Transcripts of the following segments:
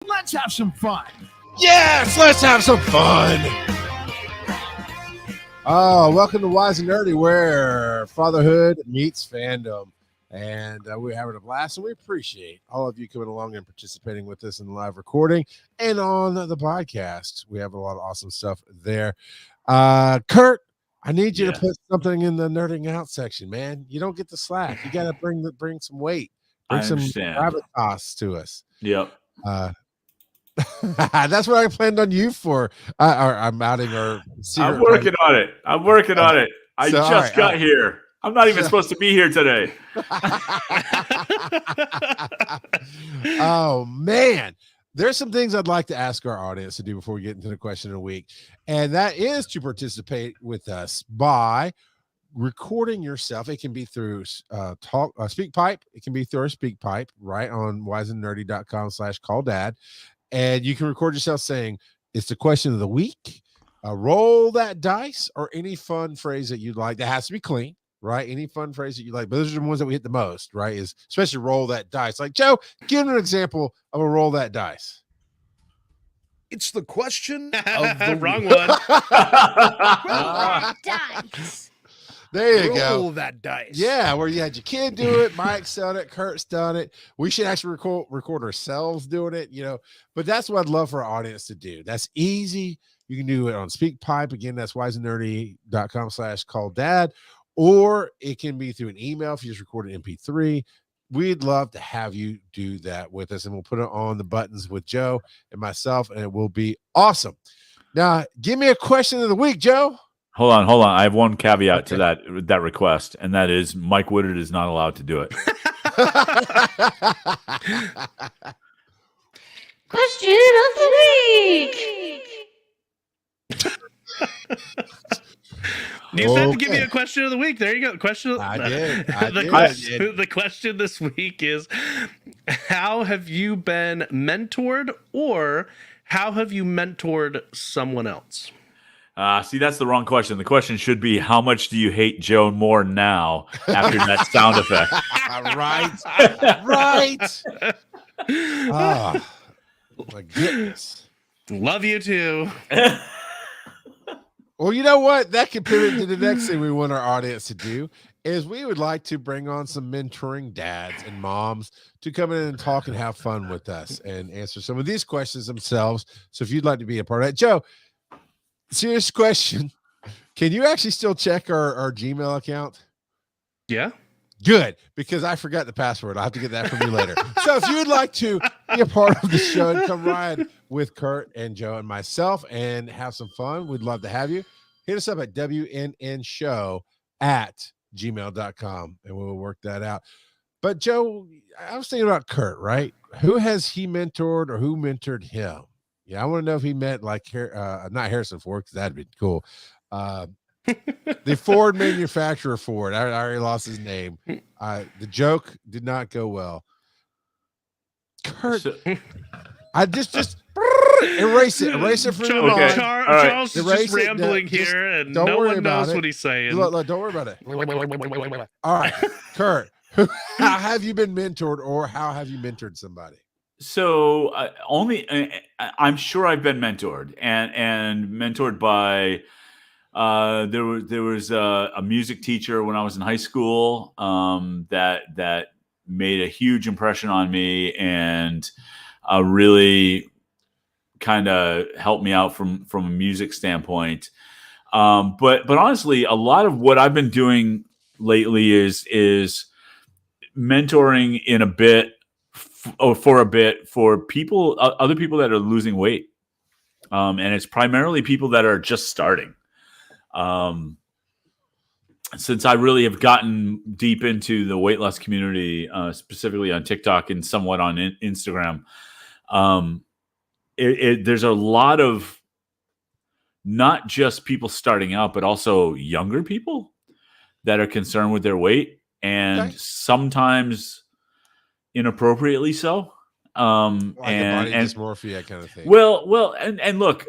Let's have some fun. Yes, let's have some fun. Oh, welcome to Wise and Nerdy, where fatherhood meets fandom. And we're having a blast, and we appreciate all of you coming along and participating with us in the live recording and on the podcast. We have a lot of awesome stuff there. Kurt, I need you to put something in the nerding out section, man. You don't get the slack. You got to bring some weight, bring some gravitas to us. Yep. That's what I planned on you for. I'm outing our secret. I'm working on it. I just got here. I'm not even supposed to be here today. Oh, man. There's some things I'd like to ask our audience to do before we get into the question of the week. And that is to participate with us by recording yourself. It can be through SpeakPipe. It can be through our SpeakPipe, right, on wiseandnerdy.com/calldad. And you can record yourself saying, it's the question of the week, roll that dice, or any fun phrase that you'd like. That has to be clean, right? Any fun phrase that you like. But those are the ones that we hit the most, right? Is especially roll that dice. Like, Joe, give an example of a roll that dice. It's the question of the wrong week. one. Roll that dice. There you go. Roll that dice. Yeah, where you had your kid do it, Mike's done it, Kurt's done it. We should actually record ourselves doing it, But that's what I'd love for our audience to do. That's easy. You can do it on SpeakPipe. Again, that's wiseandnerdy.com/calldad. Or it can be through an email if you just record an MP3. We'd love to have you do that with us, and we'll put it on the buttons with Joe and myself, and it will be awesome. Now, give me a question of the week, Joe. Hold on. I have one caveat to that request, and that is Mike Woodard is not allowed to do it. Question of the week. You said to give me a question of the week. There you go. Question. I did. The question this week is: how have you been mentored, or how have you mentored someone else? See, that's the wrong question. The question should be, how much do you hate Joe more now after that sound effect? Right. Oh, my goodness. Love you too. Well, you know what? That can pivot to the next thing we want our audience to do is we would like to bring on some mentoring dads and moms to come in and talk and have fun with us and answer some of these questions themselves. So if you'd like to be a part of that, Joe, serious question. Can you actually still check our Gmail account? Yeah. Good, because I forgot the password. I'll have to get that from you later. So if you'd like to be a part of the show and come ride with Kurt and Joe and myself and have some fun, we'd love to have you. Hit us up at wnnshow@gmail.com and we'll work that out. But Joe, I was thinking about Kurt, right? Who has he mentored or who mentored him? Yeah, I want to know if he met not Harrison Ford, because that'd be cool. The Ford manufacturer Ford. I already lost his name. The joke did not go well. Kurt, I just erase it from your mind. Charles is just rambling here, and no one knows what he's saying. Look, don't worry about it. All right, Kurt, how have you been mentored, or how have you mentored somebody? So I'm sure I've been mentored and mentored by there was a music teacher when I was in high school that made a huge impression on me and really kind of helped me out from a music standpoint. But honestly, a lot of what I've been doing lately is mentoring in a bit for people, other people that are losing weight. And it's primarily people that are just starting. Since I really have gotten deep into the weight loss community, specifically on TikTok and somewhat on Instagram, there's a lot of not just people starting out, but also younger people that are concerned with their weight, and sometimes inappropriately so. Like body dysmorphia kind of thing. Well, and look,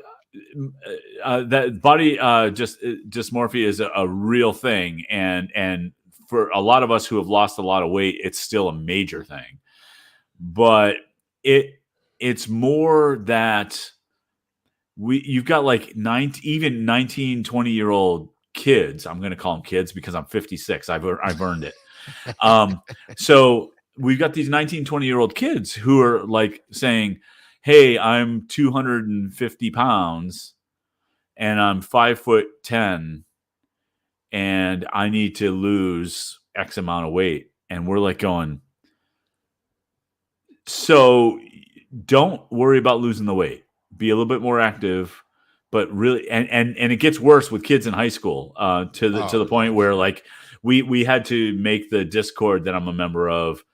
that body dysmorphia is a real thing, and for a lot of us who have lost a lot of weight, it's still a major thing. But it's more that you've got like 19, 20-year-old kids. I'm going to call them kids because I'm 56. I've earned it. So we've got these 19, 20-year-old kids who are like saying, hey, I'm 250 pounds and I'm 5'10" and I need to lose X amount of weight. And we're like going, so don't worry about losing the weight. Be a little bit more active, but really, and it gets worse with kids in high school to the point where like we had to make the Discord that I'm a member of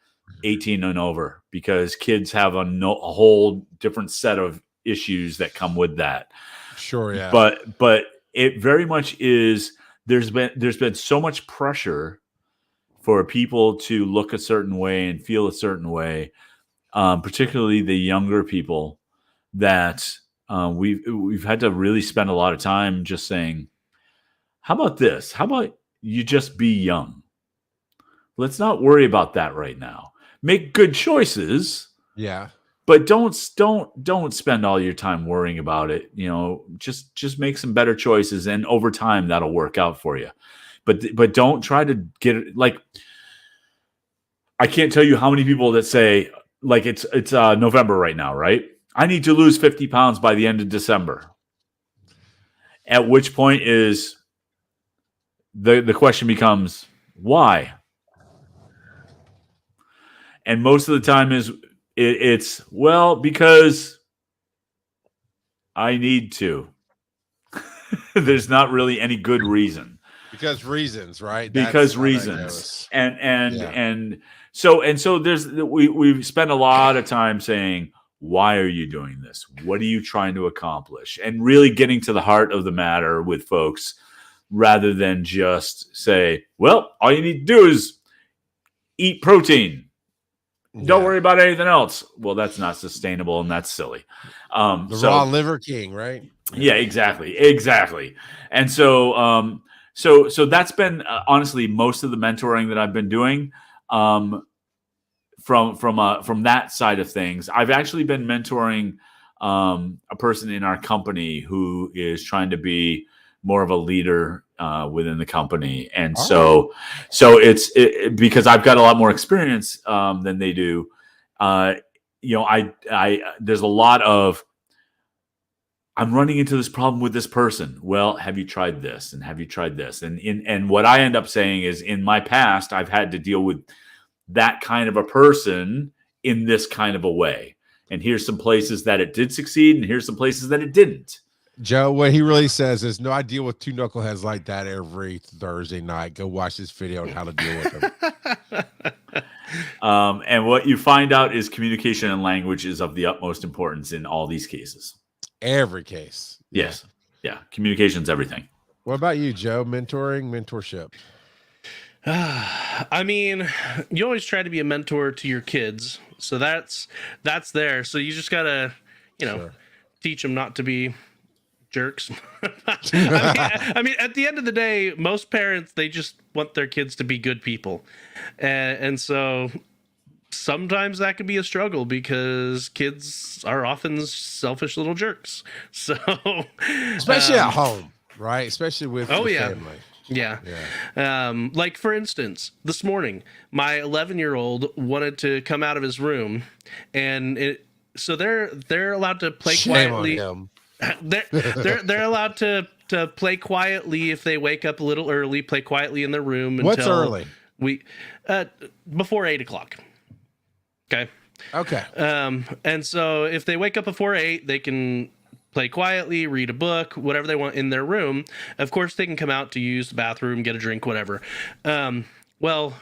18 and over because kids have a whole different set of issues that come with that. Sure, yeah. But it very much is. There's been so much pressure for people to look a certain way and feel a certain way, particularly the younger people, that we've had to really spend a lot of time just saying, how about this? How about you just be young? Let's not worry about that right now. Make good choices. Yeah. But don't spend all your time worrying about it. You know, just make some better choices, and over time that'll work out for you. But don't try to get it. Like, I can't tell you how many people that say, like, it's November right now, right? I need to lose 50 pounds by the end of December. At which point is the question becomes, why? And most of the time it's well, because I need to. There's not really any good reason. Because reasons, right? Because reasons. And so we've spent a lot of time saying, why are you doing this? What are you trying to accomplish? And really getting to the heart of the matter with folks, rather than just say, well, all you need to do is eat protein. Don't worry about anything else. Well, that's not sustainable and that's silly. Raw liver king, right? Yeah, exactly. And so so that's been honestly most of the mentoring that I've been doing from that side of things. I've actually been mentoring a person in our company who is trying to be more of a leader within the company, and so it's because I've got a lot more experience than they do. You know, I there's a lot of, I'm running into this problem with this person. Well, have you tried this? And have you tried this? And what I end up saying is, in my past, I've had to deal with that kind of a person in this kind of a way. And here's some places that it did succeed, and here's some places that it didn't. Joe, what he really says is, no, I deal with two knuckleheads like that every Thursday night. Go watch this video on how to deal with them. And what you find out is communication and language is of the utmost importance in all these cases. Every case. Yes. Yeah. Communication's everything. What about you, Joe? Mentorship. I mean, you always try to be a mentor to your kids. So that's there. So you just got to, teach them not to be jerks. I mean, at the end of the day, most parents, they just want their kids to be good people. And so sometimes that can be a struggle because kids are often selfish little jerks. So especially at home, right? Especially with the family. Yeah. Like, for instance, this morning, my 11-year-old wanted to come out of his room, and so they're allowed to play quietly. On him. They're allowed to play quietly if they wake up a little early. Play quietly in their room. What's early? Before 8:00. Okay. And so if they wake up before 8, they can play quietly, read a book, whatever they want in their room. Of course, they can come out to use the bathroom, get a drink, whatever. Well,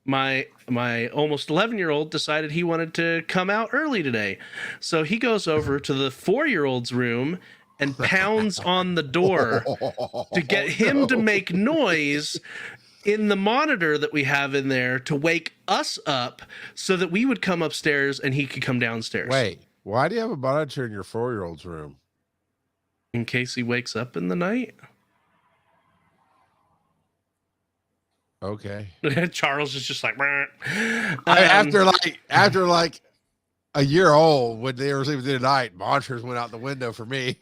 my almost 11-year-old decided he wanted to come out early today. So he goes over to the 4-year-old's room and pounds on the door to get him to make noise in the monitor that we have in there to wake us up so that we would come upstairs and he could come downstairs. Wait, why do you have a monitor in your 4-year-old's room? In case he wakes up in the night. Okay. Charles is just like, after like a year old when they were sleeping through the night. Monsters went out the window for me.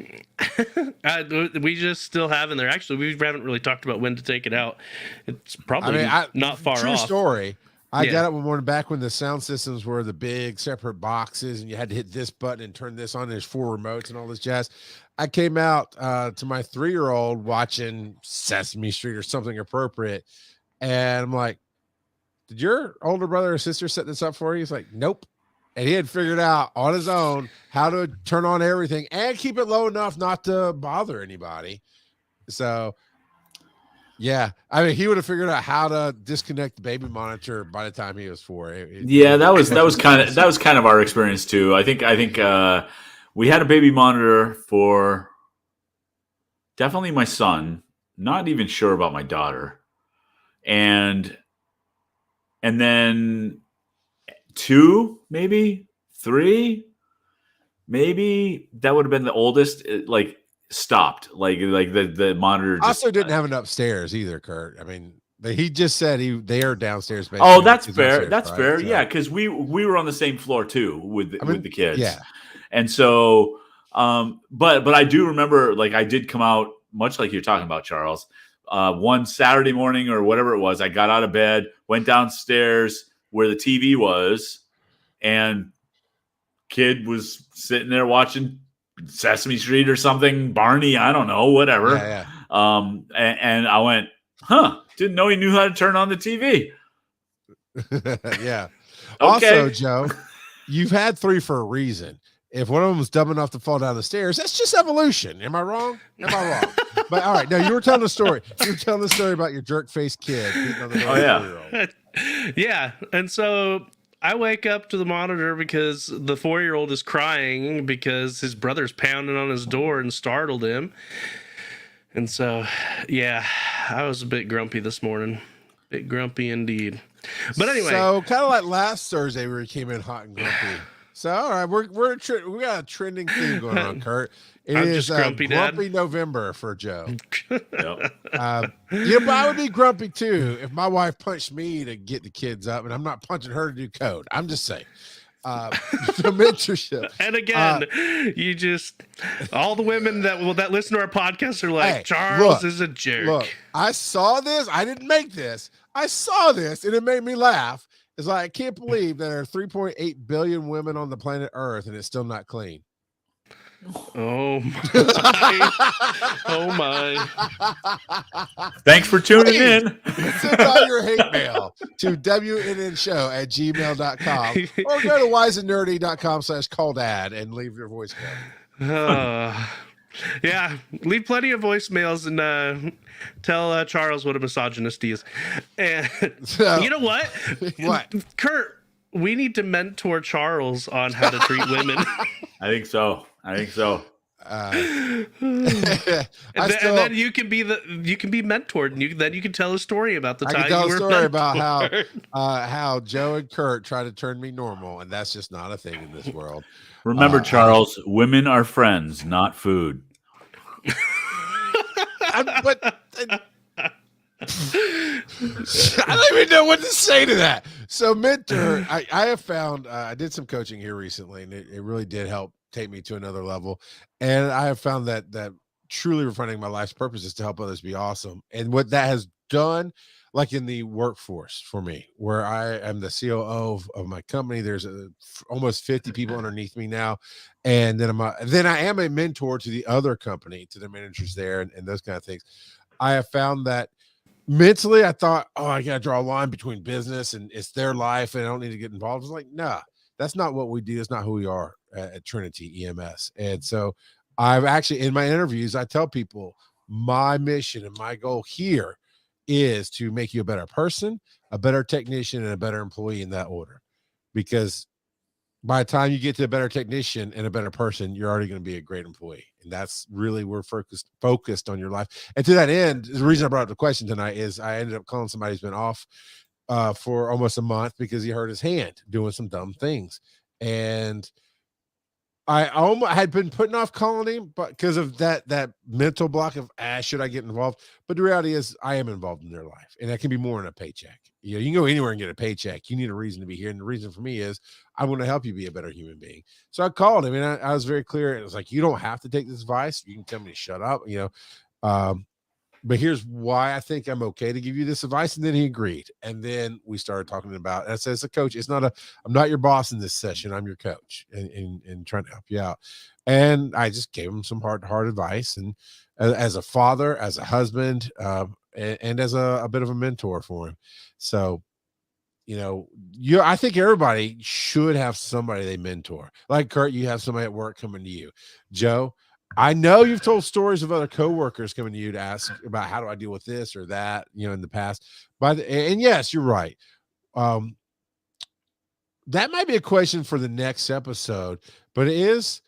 We just still have in there. Actually, we haven't really talked about when to take it out. It's probably not far true off. Story. I Yeah. got up one morning back when the sound systems were the big separate boxes and you had to hit this button and turn this on. There's 4 remotes and all this jazz. I came out to my 3-year-old watching Sesame Street or something appropriate. And I'm like, did your older brother or sister set this up for you? He's like, nope. And he had figured out on his own how to turn on everything and keep it low enough not to bother anybody. So, yeah, I mean, he would have figured out how to disconnect the baby monitor by the time he was 4. That was kind of our experience too. I think we had a baby monitor for definitely my son. Not even sure about my daughter, and then 2, maybe 3, maybe that would have been the oldest. Like stopped, like the monitor. Also, didn't have it upstairs either, Kurt. I mean, he just said they are downstairs. Oh, that's fair. That's right? fair. So, yeah, because we were on the same floor too with the kids. Yeah, and so, but I do remember, like, I did come out much like you're talking about, Charles. One Saturday morning or whatever it was, I got out of bed, went downstairs where the TV was, and kid was sitting there watching Sesame Street or something, Barney, I don't know, whatever. Yeah. And I went, didn't know he knew how to turn on the TV. Yeah. Okay. Also, Joe, you've had 3 for a reason. If one of them was dumb enough to fall down the stairs, that's just evolution. Am I wrong? But all right, now you were telling a story. You were telling a story about your jerk-faced kid beating on the door. Oh, yeah. Yeah, and so I wake up to the monitor because the 4-year-old is crying because his brother's pounding on his door and startled him. And so, yeah, I was a bit grumpy this morning. Bit grumpy indeed. But anyway. So kind of like last Thursday where he came in hot and grumpy. So, all right, we got a trending theme going on, Kurt. It I'm is just grumpy, grumpy Dad. November for Joe. Yep. But I would be grumpy too if my wife punched me to get the kids up, and I'm not punching her to do code. I'm just saying. The mentorship. And again, you just all the women that listen to our podcast are like, hey, Charles is a jerk. Look, I saw this. I didn't make this. I saw this, and it made me laugh. It's like I can't believe there are 3.8 billion women on the planet Earth, and it's still not clean. Oh my. Oh my. Thanks for tuning in. Send all your hate mail to wnnshow@gmail.com or go to wiseandnerdy.com/calldad and leave your voicemail. Yeah, leave plenty of voicemails and tell Charles what a misogynist he is. And So, you know what? What? Kurt, we need to mentor Charles on how to treat women. I think so. I And then you can be mentored, and then you can tell a story about the time can tell you a were story about mentored. how Joe and Kurt try to turn me normal, and that's just not a thing in this world. Remember, Charles, women are friends, not food. I don't even know what to say to that. So mentor, I have found, I did some coaching here recently, and it really did help take me to another level. And I have found that truly refining my life's purpose is to help others be awesome. And what that has done, like in the workforce for me, where I am the COO of my company, there's almost 50 people underneath me now. And then I am a mentor to the other company, to the managers there and those kind of things. I have found that mentally, I thought, I got to draw a line between business and it's their life and I don't need to get involved. I was like, nah, that's not what we do. It's not who we are at Trinity EMS. And so I've actually, in my interviews, I tell people my mission and my goal here is to make you a better person, a better technician, and a better employee in that order. Because by the time you get to a better technician and a better person, you're already going to be a great employee. And that's really, we're focused on your life. And to that end, the reason I brought up the question tonight is I ended up calling somebody who's been off for almost a month because he hurt his hand doing some dumb things. And I had been putting off calling him, but because of that mental block of should I get involved? But the reality is, I am involved in their life, and that can be more than a paycheck. You know, you can go anywhere and get a paycheck. You need a reason to be here, and the reason for me is I want to help you be a better human being. So I called him, and I was very clear. It was like, you don't have to take this advice. You can tell me to shut up. You know, but here's why I think I'm okay to give you this advice. And then he agreed. And then we started talking about, and I said, as a coach, I'm not your boss in this session. I'm your coach and trying to help you out. And I just gave him some hard advice. And as a father, as a husband, and as a bit of a mentor for him. So, you know, I think everybody should have somebody they mentor. Like Kurt, you have somebody at work coming to you. Joe, I know you've told stories of other coworkers coming to you to ask about how do I deal with this or that, you know, in the past. And yes, you're right. That might be a question for the next episode, but it is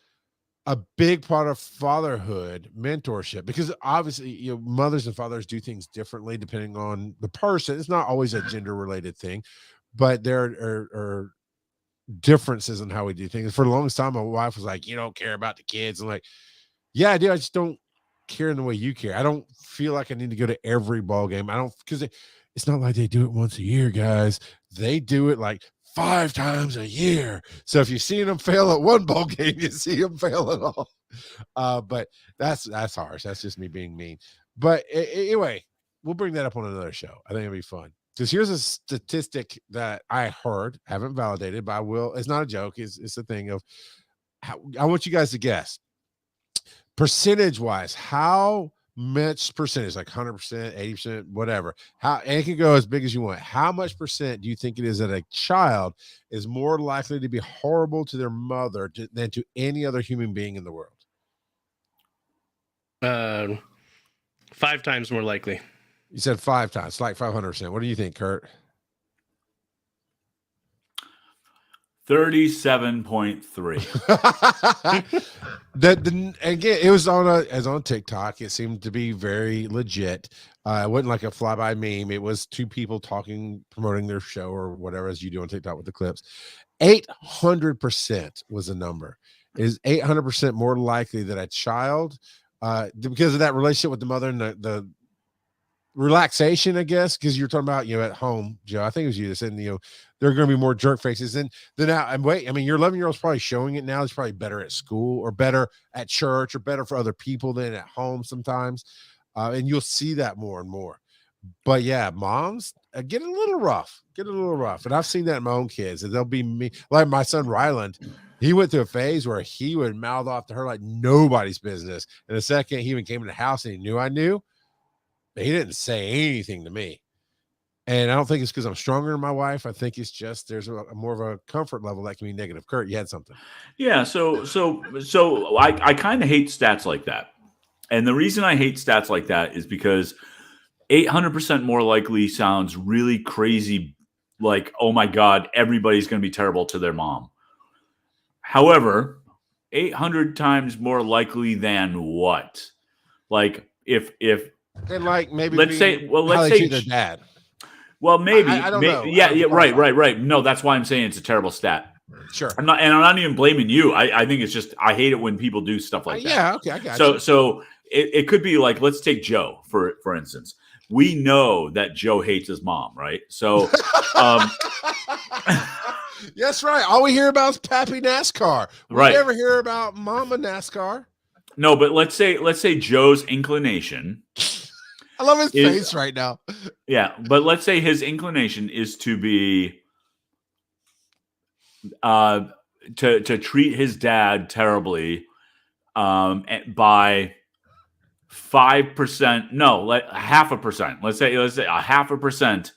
a big part of fatherhood mentorship, because obviously, you know, mothers and fathers do things differently depending on the person. It's not always a gender related thing, but there are differences in how we do things. For the longest time, my wife was like, you don't care about the kids. I'm like, yeah, I do. I just don't care in the way you care. I don't feel like I need to go to every ball game. I don't, because it's not like they do it once a year, guys. They do it like 5 times a year. So if you see them fail at one ball game, you see them fail at all. But that's harsh. That's just me being mean. But anyway, we'll bring that up on another show. I think it'll be fun. Because here's a statistic that I heard, haven't validated, but I will. It's not a joke. It's a thing of how, I want you guys to guess. Percentage wise, how much percentage, like 100%, 80%, whatever, and it can go as big as you want. How much percent do you think it is that a child is more likely to be horrible to their mother than to any other human being in the world? 5 times more likely. You said 5 times, like 500%. What do you think, Kurt? 37.3. Again, it was on TikTok. It seemed to be very legit. It wasn't like a flyby meme. It was 2 people talking, promoting their show or whatever, as you do on TikTok with the clips. 800% was the number. It is 800% more likely that a child, because of that relationship with the mother and the relaxation, I guess, because you're talking about, you know, at home, Joe, I think it was you that said, you know, there are going to be more jerk faces than now. And wait, I mean, your 11-year-old's probably showing it now. It's probably better at school or better at church or better for other people than at home sometimes. And you'll see that more and more. But yeah, moms get a little rough. And I've seen that in my own kids, and they'll be me. Like my son Ryland, he went through a phase where he would mouth off to her like nobody's business. And the second he even came in the house and he knew I knew, but he didn't say anything to me. And I don't think it's because I'm stronger than my wife. I think it's just there's a more of a comfort level that can be negative. Kurt, you had something. Yeah. So I kind of hate stats like that. And the reason I hate stats like that is because 800% more likely sounds really crazy. Like, oh my God, everybody's going to be terrible to their mom. However, 800 times more likely than what? Like if and like maybe let's say their dad. Well, maybe. I don't know. Yeah, right. No, that's why I'm saying it's a terrible stat. Sure. I'm not even blaming you. I think it's just I hate it when people do stuff like that. Yeah, okay, I got you. So it could be like, let's take Joe for instance. We know that Joe hates his mom, right? So that's right. All we hear about is Pappy NASCAR. We never hear about Mama NASCAR. No, but let's say Joe's inclination. I love his face right now. Yeah, but let's say his inclination is to be to treat his dad terribly by 5%. No, like 0.5%. Let's say 0.5%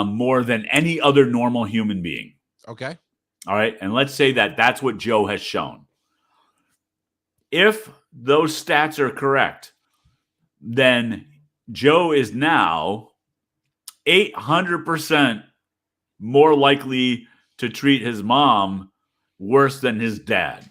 more than any other normal human being. Okay. All right, and let's say that's what Joe has shown. If those stats are correct, then Joe is now 800% more likely to treat his mom worse than his dad.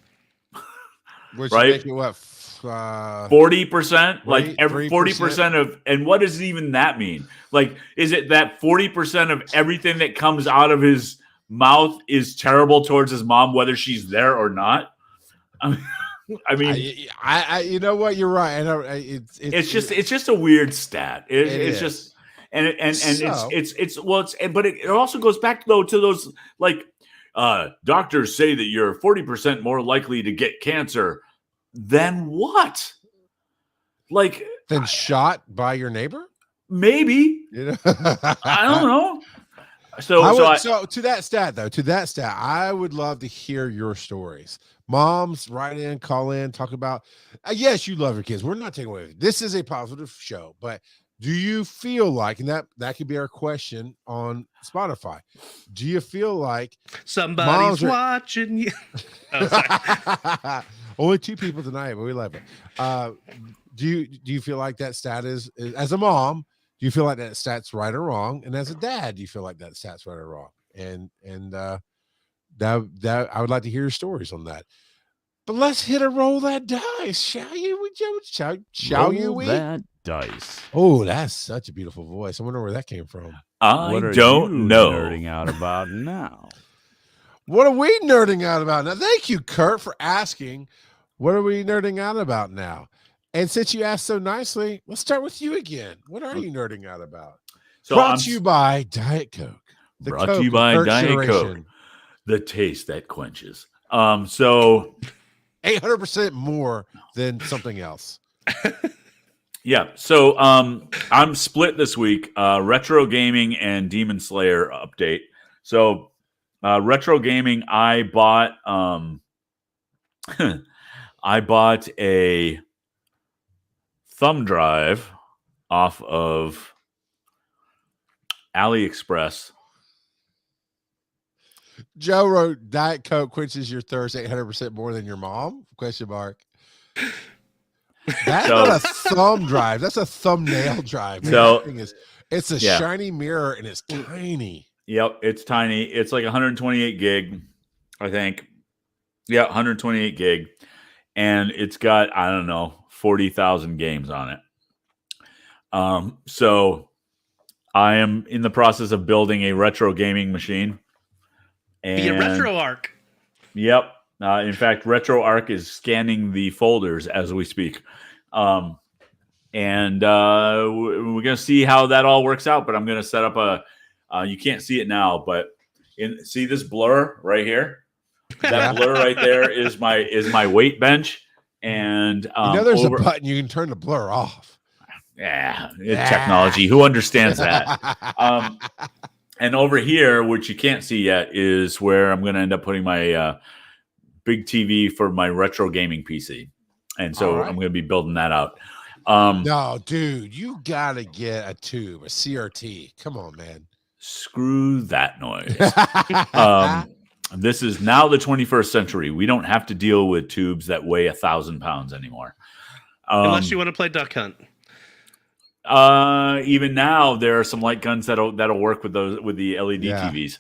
Which right? Make it what? 40%? Like every 40% of, and what does even that mean? Like, is it that 40% of everything that comes out of his mouth is terrible towards his mom, whether she's there or not? I mean, you know what? You're right. I know it's just a weird stat. It's just but it also goes back though to those like doctors say that you're 40% more likely to get cancer than what? Like than shot by your neighbor? Maybe. You know? I don't know. So to that stat, I would love to hear your stories. Moms, write in, call in, talk about. Yes, you love your kids. We're not taking away. This is a positive show, but do you feel like, and that could be our question on Spotify. Do you feel like somebody's watching you? Oh, sorry. Only 2 people tonight, but we love it. Do you feel like that stat is as a mom? Do you feel like that stat's right or wrong? And as a dad, do you feel like that stat's right or wrong? And that I would like to hear your stories on that. But let's hit a roll that dice, shall you? Shall you? Roll that dice. Oh, that's such a beautiful voice. I wonder where that came from. What are don't you know. nerding out about now? What are we nerding out about now? Thank you, Kurt, for asking. What are we nerding out about now? And since you asked so nicely, let's start with you again. What are you nerding out about? So Brought to you by Diet Coke. Brought to you by Diet Coke. The taste that quenches. So 800% more than something else. Yeah. So I'm split this week. Retro gaming and Demon Slayer update. So retro gaming, I bought a thumb drive off of AliExpress. Joe wrote Diet Coke quenches your thirst 800% more than your mom? Question mark. That's not a thumb drive. That's a thumbnail drive. So it's a shiny mirror and it's tiny. Yep, it's tiny. It's like 128 gig, I think. Yeah, 128 gig. And it's got, I don't know, 40,000 games on it. So I am in the process of building a retro gaming machine. And the RetroArch. Yep. In fact, RetroArch is scanning the folders as we speak. And we're going to see how that all works out. But I'm going to set up you can't see it now, but see this blur right here? That blur right there is my weight bench. And there's a button you can turn the blur off. Yeah, technology. Who understands that? And over here, which you can't see yet, is where I'm going to end up putting my big TV for my retro gaming PC. And so I'm going to be building that out. No, dude, you got to get a tube, a CRT. Come on, man. Screw that noise. This is now the 21st century. We don't have to deal with tubes that weigh 1,000 pounds anymore. Unless you want to play Duck Hunt. Even now, there are some light guns that'll work with the LED TVs.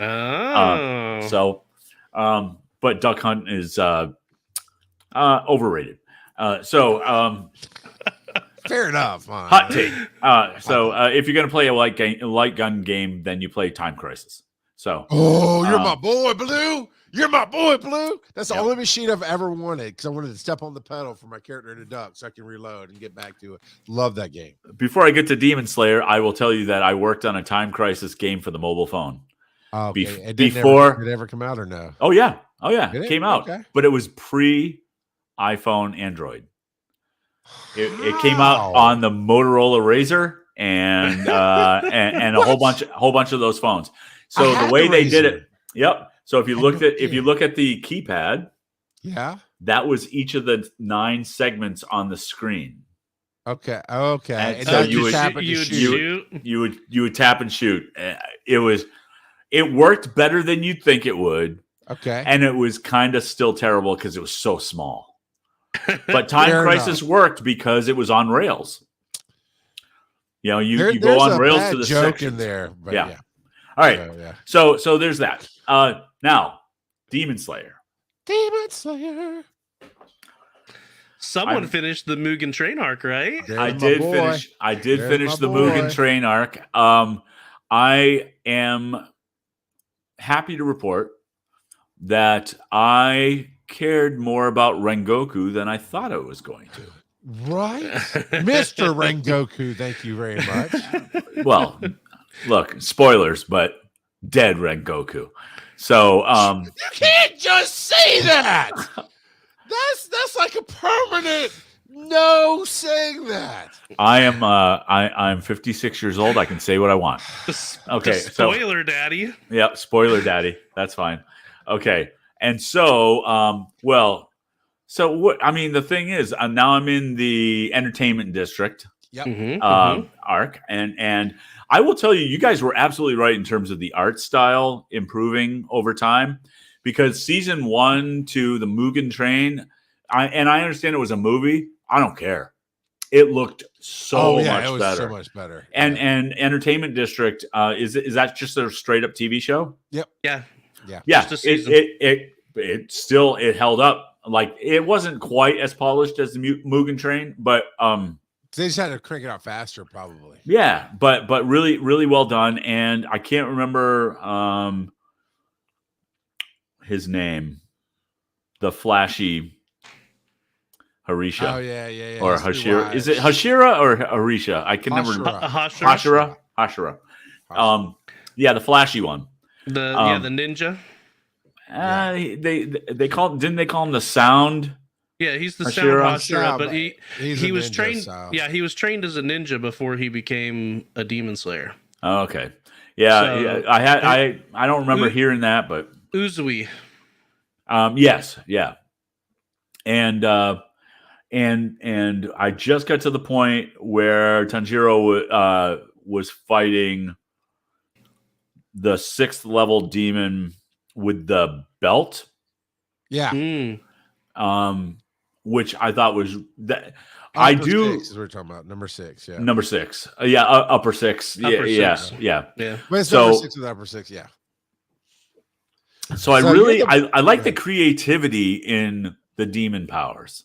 But Duck Hunt is overrated. Fair enough. Hot take. If you're gonna play a light gun game, then you play Time Crisis. So, you're my boy, Blue. You're my boy, Blue. That's the only machine I've ever wanted because I wanted to step on the pedal for my character in the duck so I can reload and get back to it. Love that game. Before I get to Demon Slayer, I will tell you that I worked on a Time Crisis game for the mobile phone. Okay. Did it ever come out or no? Oh yeah, it came out, but it was pre-iPhone Android. It came out on the Motorola Razr and a whole bunch of those phones. So the way they did it, So if you look at the keypad, that was each of the 9 segments on the screen. Okay. And so you would tap and shoot. It worked better than you'd think it would. Okay. And it was kind of still terrible because it was so small. But Time Crisis worked because it was on rails. You go on rails to the joke sections. in there. But All right. Yeah. So there's that. Now, Demon Slayer. Someone finished the Mugen Train arc, right? I did finish the Mugen Train arc. I am happy to report that I cared more about Rengoku than I thought I was going to. Right, Mr. Rengoku. Thank you very much. Well, look, spoilers, but dead Rengoku. So You can't just say that. That's like a permanent no saying that. I'm 56 years old. I can say what I want. Okay, Spoiler, daddy. Yep, spoiler daddy. That's fine. Okay. And so so what I mean the thing is now I'm in the entertainment district Yep. arc and I will tell you guys were absolutely right in terms of the art style improving over time because season 1 to the Mugen Train I understand it was a movie. I don't care. It looked so much it was better. So much better. And Entertainment District is that just a straight up TV show? Yep. Yeah. Yeah. Just a season. It still held up. Like it wasn't quite as polished as the Mugen Train, but they just had to crank it out faster, probably. Yeah, but really really well done. And I can't remember his name, the flashy Harisha. Oh yeah. Or Hashira. Is it Hashira or Harisha? I can never. Hashira. Yeah, the flashy one. The ninja. They didn't they call him the Sound? Yeah, he's the Hashira. Sound Hashira, but he was trained. Style. Yeah, he was trained as a ninja before he became a demon slayer. Oh, okay. Yeah, I don't remember hearing that, but Uzui. Yes, yeah. And I just got to the point where Tanjiro was fighting the 6th level demon with the belt. Yeah. Which I thought was that I do. Is what we're talking about number 6. Yeah. Number 6. Yeah. Upper 6. Yeah. But it's number 6 with upper 6. Yeah. So I like the creativity in the demon powers.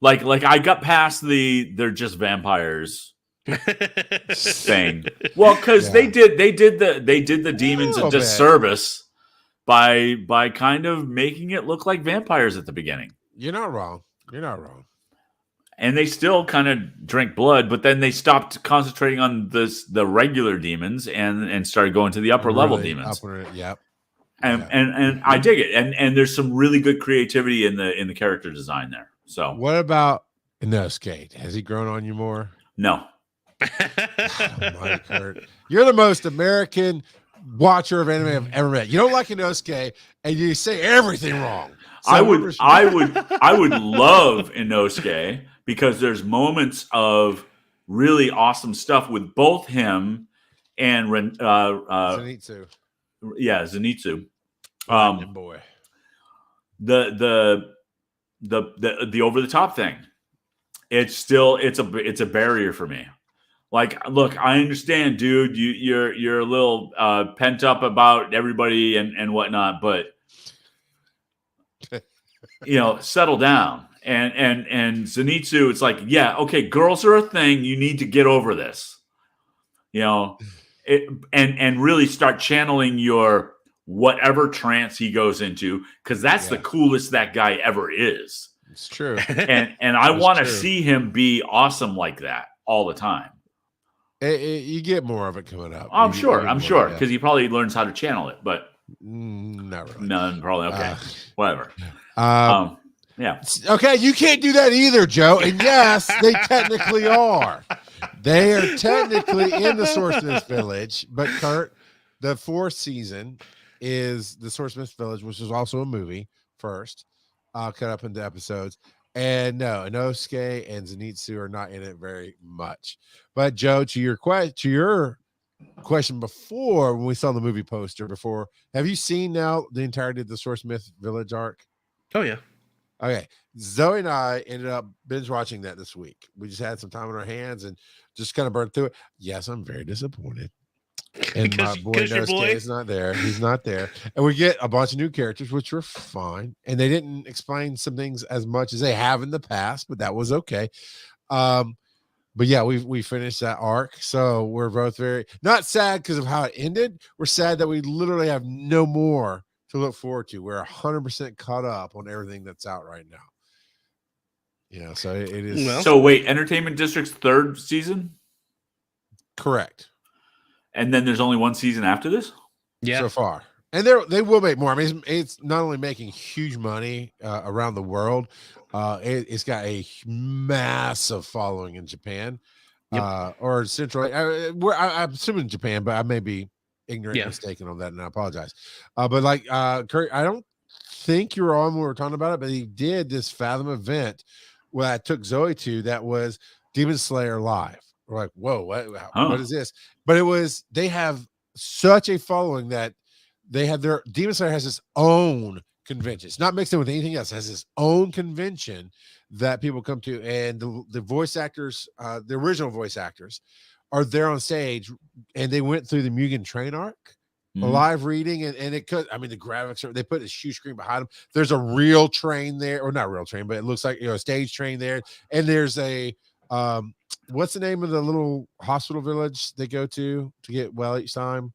Like I got past they're just vampires thing. Well, because they did the demons a disservice by kind of making it look like vampires at the beginning. You're not wrong. And they still kind of drink blood, but then they stopped concentrating on the regular demons and started going to the upper level demons. Yep. And I dig it. And there's some really good creativity in the character design there. So what about Inosuke? Has he grown on you more? No. My Kurt. You're the most American watcher of anime I've ever met. You don't like Inosuke, and you say everything wrong. So I would love Inosuke because there's moments of really awesome stuff with both him and Zenitsu. Yeah, Zenitsu. Boy. The over the top thing. It's a barrier for me. Like, look, I understand, dude. You're a little pent up about everybody and whatnot, but settle down. And Zenitsu, it's like, yeah, okay, girls are a thing. You need to get over this. And really start channeling your whatever trance he goes into, because that's the coolest that guy ever is. It's true. And I want to see him be awesome like that all the time. You get more of it coming up. I'm sure, because he probably learns how to channel it, but not really. None, probably. Okay, whatever. Yeah. Okay, you can't do that either, Joe. And yes, they technically are. They are technically in the Swordsmith Village, but Kurt, the 4th season is the Swordsmith Village, which is also a movie first, cut up into episodes. And no, Inosuke and Zenitsu are not in it very much. But Joe, to your question before, when we saw the movie poster before, have you seen now the entirety of the Swordsmith Village arc? Oh yeah. Okay. Zoe and I ended up binge watching that this week. We just had some time on our hands and just kind of burned through it. Yes, I'm very disappointed. And my boy Inosuke is not there. He's not there. And we get a bunch of new characters, which were fine. And they didn't explain some things as much as they have in the past, but that was okay. But yeah, we finished that arc. So we're both very not sad because of how it ended. We're sad that we literally have no more to look forward to. We're 100% caught up on everything that's out right now. So it is. Well- So wait, Entertainment District's third season, correct. and then there's only one season after this. Yeah. So far, and they will make more. I mean, it's not only making huge money around the world, it's got a massive following in Japan, or Central. I'm assuming Japan, but I may be ignorant and mistaken on that, and I apologize. But like Kurt, I don't think you're on when we were talking about it, but he did this Fathom event where I took Zoe to, that was Demon Slayer Live. We're like, whoa, what is this? But they have such a following that they have their Demon Slayer has its own convention. It's not mixed in with anything else. It has its own convention that people come to, and the voice actors, the original voice actors, are there on stage, and they went through the Mugen Train arc, a live reading, and it could. I mean, the graphics they put a huge screen behind them. There's a real train there, or not a real train, but it looks like a stage train there, and there's a what's the name of the little hospital village they go to get well each time?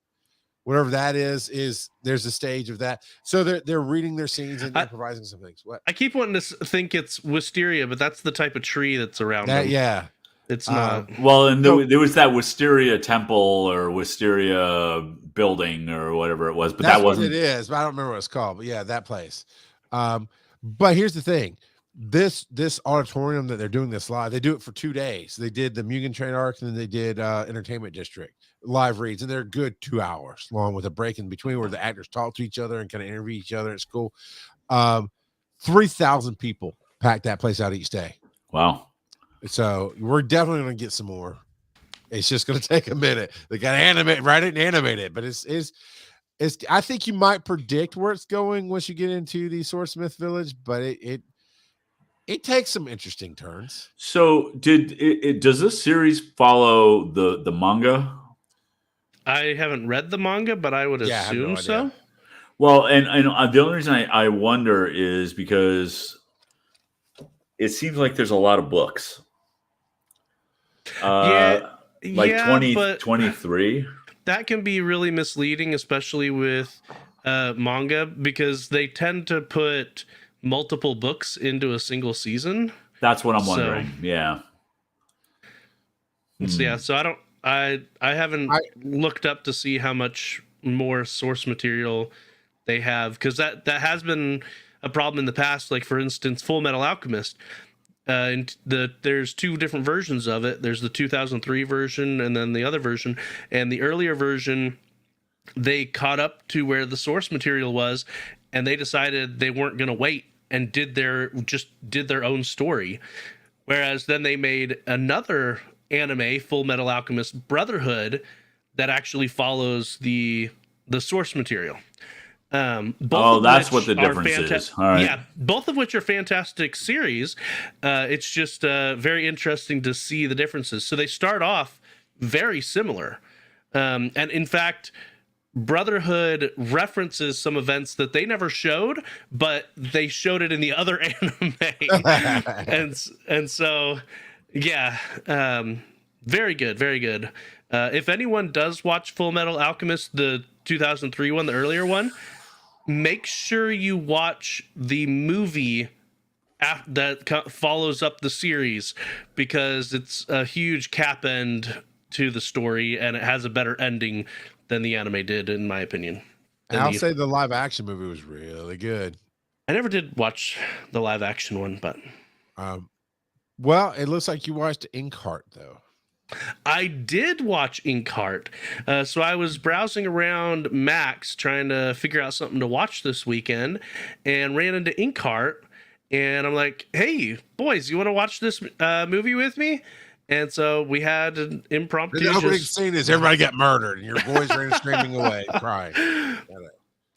Whatever that is there's a stage of that. So they're reading their scenes and improvising some things. What? I keep wanting to think it's wisteria, but that's the type of tree that's around them. Yeah. It's not. Well, and there was that Wisteria Temple or Wisteria building or whatever it was, but that wasn't. What it is, but I don't remember what it's called. But yeah, that place. But here's the thing: this auditorium that they're doing this live, they do it for 2 days. They did the Mugen Train arc, and then they did Entertainment District live reads, and they're good 2 hours long with a break in between where the actors talk to each other and kind of interview each other. It's cool. 3,000 people pack that place out each day. Wow. So we're definitely going to get some more. It's just going to take a minute. They got to write it and animate it, but it's. I think you might predict where it's going once you get into the Swordsmith Village, but it takes some interesting turns. So does this series follow the manga? I haven't read the manga, but I would assume so. Well, and the only reason I wonder is because it seems like there's a lot of books. Like 23. That can be really misleading, especially with manga, because they tend to put multiple books into a single season. That's what I'm wondering. Yeah. Yeah. So I haven't looked up to see how much more source material they have, because that has been a problem in the past. Like, for instance, Full Metal Alchemist. And there's 2 different versions of it. There's the 2003 version and then the other version. And the earlier version, they caught up to where the source material was, and they decided they weren't going to wait and did their own story. Whereas then they made another anime, Full Metal Alchemist Brotherhood, that actually follows the source material. That's what the difference is. All right. Yeah, both of which are fantastic series. It's just very interesting to see the differences. So they start off very similar. And in fact, Brotherhood references some events that they never showed, but they showed it in the other anime. and so, yeah, very good, very good. If anyone does watch Full Metal Alchemist, the 2003 one, the earlier one, make sure you watch the movie that follows up the series, because it's a huge cap end to the story, and it has a better ending than the anime did, in my opinion. And I'll say the live action movie was really good. I never did watch the live action one, but well, it looks like you watched Inkheart though. I did watch Inkheart. So I was browsing around Max trying to figure out something to watch this weekend, and ran into Inkheart, and I'm like, hey, boys, you want to watch this movie with me? And so we had an impromptu. The opening scene is everybody got murdered, and your boys ran screaming away, crying.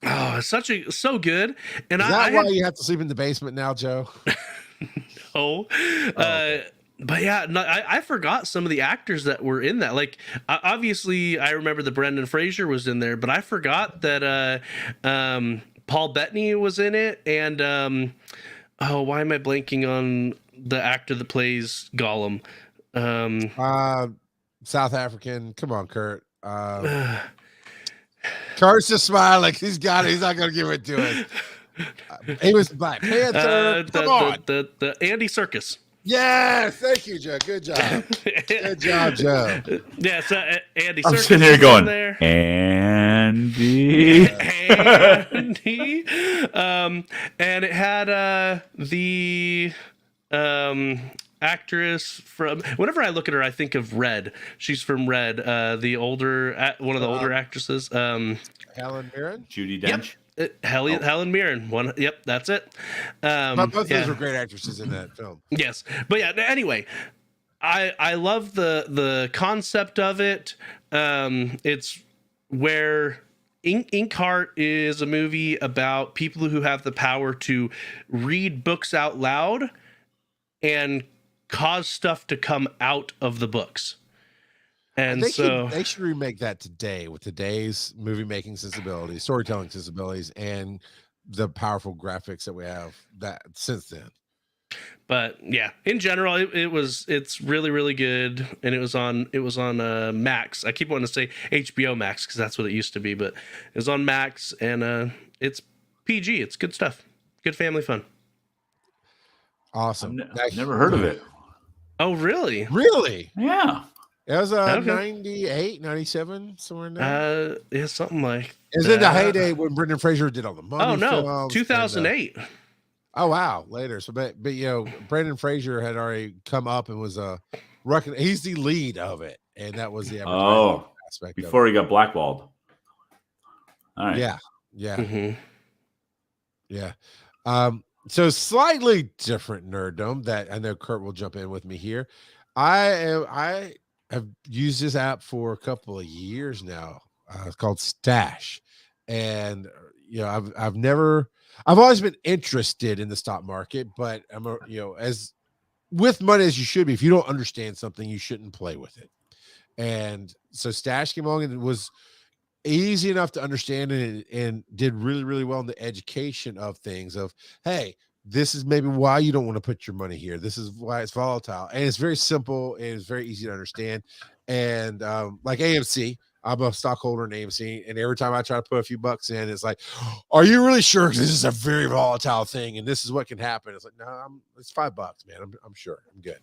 Oh, it's so good. And is that why you have to sleep in the basement now, Joe? No. Okay. But yeah, no, I forgot some of the actors that were in that. Like, obviously, I remember that Brendan Fraser was in there, but I forgot that Paul Bettany was in it. And why am I blanking on the actor that plays Gollum? South African. Come on, Kurt. Kurt's just smiling. He's got it. He's not going to give it to us. He was Black Panther. Come on. The Andy Serkis. Yes. Thank you, Joe. Good job. Good job, Joe. Yeah, so Andy Serkis. I'm sitting here going, there. Andy. Andy. And it had the actress from. Whenever I look at her, I think of Red. She's from Red. The older, one of the older actresses. Helen Mirren. Judi Dench. Helen Mirren. Yep, that's it. But both of those were great actresses in that film. Yes, but yeah. Anyway, I love the concept of it. It's where Inkheart is a movie about people who have the power to read books out loud and cause stuff to come out of the books. And they should remake that today with today's movie making sensibilities, storytelling sensibilities, and the powerful graphics that we have that since then. But yeah, in general, it's really, really good. And it was on Max. I keep wanting to say HBO Max because that's what it used to be, but it was on Max, and it's PG. It's good stuff. Good family fun. Awesome. I've never heard of it. Oh, really? Really? Yeah. It was 98, 97, somewhere in there. Yeah, something like. Is it the heyday when Brendan Fraser did all the money? Oh no, films 2008. Oh wow, later. So, but you know, Brendan Fraser had already come up and was he's the lead of it, and that was the aspect before of it. he got blackballed. All right. Yeah. Mm-hmm. Yeah. So slightly different nerddom that I know Kurt will jump in with me here. I have used this app for a couple of years now. It's called Stash, and you know, I've always been interested in the stock market, but as with money as you should be. If you don't understand something, you shouldn't play with it. And so Stash came along and it was easy enough to understand and did really, really well in the education of things of, hey, this is maybe why you don't want to put your money here. This is why it's volatile. And it's very simple. And it's very easy to understand. And like AMC, I'm a stockholder in AMC. And every time I try to put a few bucks in, it's like, are you really sure? This is a very volatile thing. And this is what can happen. It's like, no, it's $5, man. I'm sure I'm good.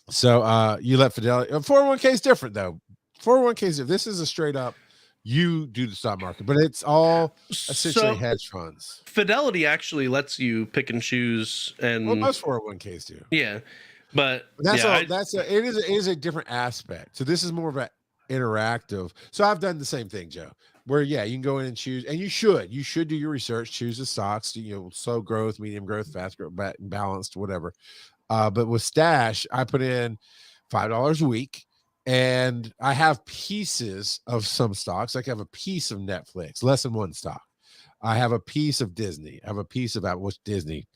So you let Fidelity, 401k is different though. 401k is different. This is a straight up, you do the stock market, but it's all essentially hedge funds. Fidelity actually lets you pick and choose, and well, most 401ks do. Yeah, but it is a different aspect. So this is more of an interactive. So I've done the same thing, Joe, where you can go in and choose, and you should do your research, choose the stocks, slow growth, medium growth, fast growth, balanced, whatever. But with Stash, I put in $5 a week. And I have pieces of some stocks. Like I have a piece of Netflix, less than one stock. I have a piece of Disney. I have a piece of Apple. Which Disney,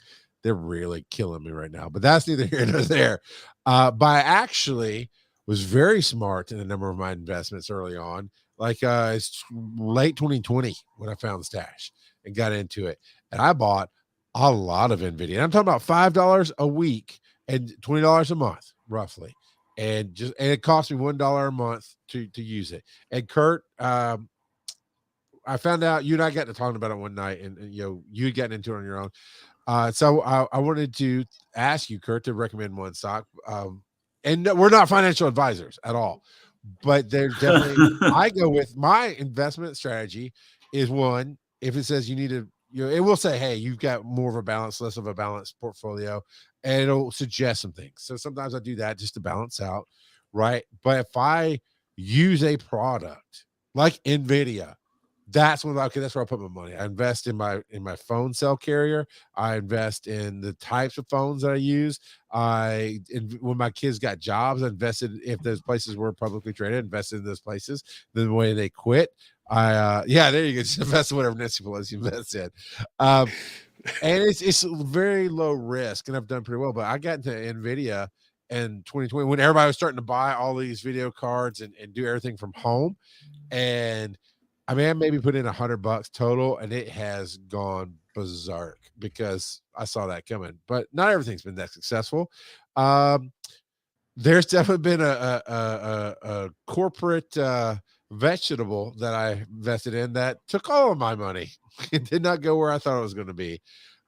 they're really killing me right now. But that's neither here nor there. But I actually was very smart in a number of my investments early on. Like it's late 2020 when I found Stash and got into it. And I bought a lot of NVIDIA. And I'm talking about $5 a week and $20 a month, roughly. And it cost me $1 a month to use it. And Kurt, I found out you and I got to talking about it one night, and you'd gotten into it on your own. So I wanted to ask you, Kurt, to recommend one stock. And we're not financial advisors at all, but there's definitely I go with my investment strategy is one. If it says you need to, it will say, hey, you've got more of a balance, less of a balanced portfolio. And it'll suggest some things. So sometimes I do that just to balance out, right? But if I use a product like NVIDIA, that's where I put my money. I invest in my phone cell carrier. I invest in the types of phones that I use. When my kids got jobs, I invested, if those places were publicly traded, invested in those places. Then when they quit, there you go. Just invest in whatever Nancy Pelosi invests in. And it's very low risk, and I've done pretty well. But I got into NVIDIA in 2020 when everybody was starting to buy all these video cards and do everything from home. And I maybe put in $100 total, and it has gone berserk because I saw that coming. But not everything's been that successful. There's definitely been a corporate vegetable that I invested in that took all of my money. It did not go where I thought it was going to be.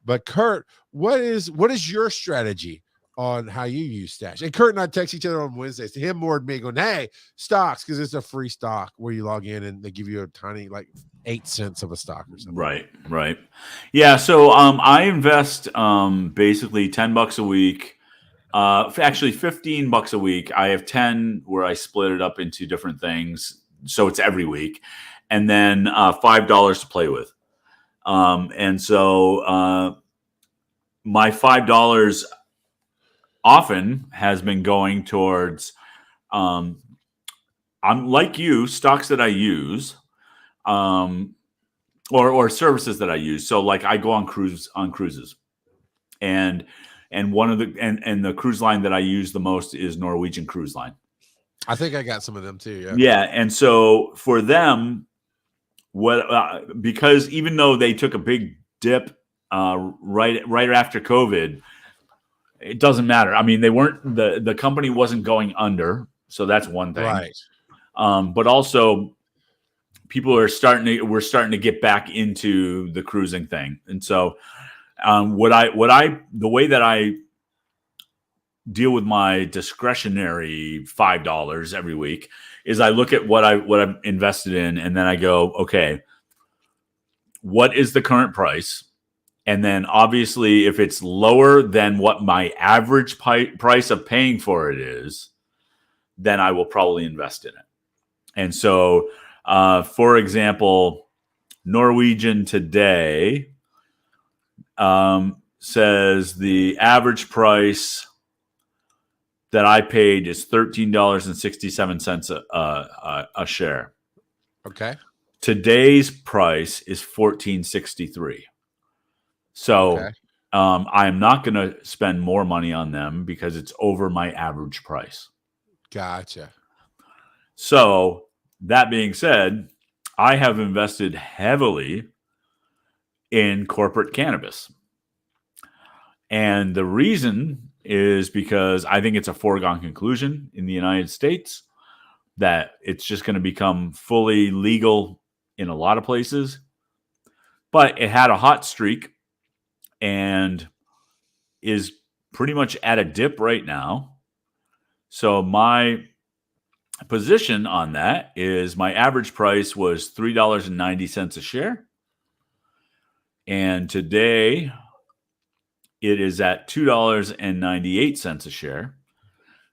But Kurt, what is your strategy on how you use Stash? And Kurt and I text each other on Wednesdays. To him more than me, going, "Hey, stocks," because it's a free stock where you log in and they give you a tiny, like 8 cents of a stock or something. Right. Yeah. So I invest basically $10 a week. Actually, $15 a week. I have 10 where I split it up into different things, so it's every week, and then $5 to play with. And so my $5 often has been going towards I'm like you, stocks that I use, or services that I use. So like I go on cruises, and one of the cruise line that I use the most is Norwegian Cruise Line. I think I got some of them too. Yeah. Yeah, and so for them, because even though they took a big dip right after COVID, it doesn't matter. I mean, they weren't the company wasn't going under, so that's one thing. Right. But also, we're starting to get back into the cruising thing, and so the way that I deal with my discretionary $5 every week is I look at what I've invested in, and then I go, okay, what is the current price? And then obviously if it's lower than what my average price of paying for it is, then I will probably invest in it. And so, for example, Norwegian today says the average price that I paid is $13.67 a share. Okay. Today's price is $14.63. So Okay. I am not going to spend more money on them because it's over my average price. Gotcha. So that being said, I have invested heavily in corporate cannabis. And the reason is because I think it's a foregone conclusion in the United States that it's just going to become fully legal in a lot of places. But it had a hot streak and is pretty much at a dip right now. So my position on that is my average price was $3.90 a share. And today it is at $2.98 a share.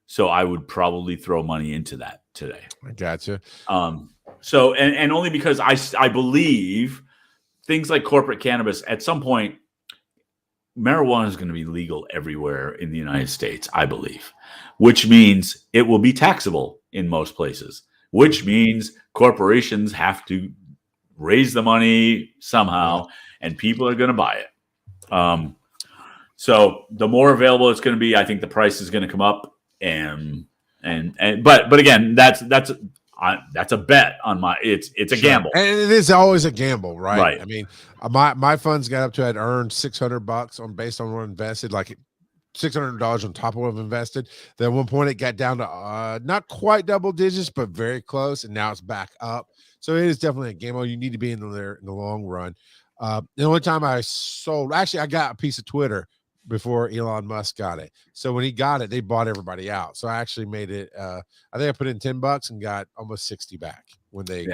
So I would probably throw money into that today. I gotcha. So only because I believe things like corporate cannabis at some point, marijuana is going to be legal everywhere in the United States, I believe, which means it will be taxable in most places, which means corporations have to raise the money somehow, and people are going to buy it. So the more available it's going to be, I think the price is going to come up. But again, that's a bet on my. It's a gamble, and it is always a gamble, right? Right. I mean, my funds got up to I'd earned $600 based on what I invested, like $600 on top of what I've invested. Then at one point it got down to not quite double digits, but very close, and now it's back up. So it is definitely a gamble. You need to be in there in the long run. The only time I sold, actually, I got a piece of Twitter before Elon Musk got it. So when he got it, they bought everybody out. So I actually made it. I think I put in $10 and got almost 60 back when they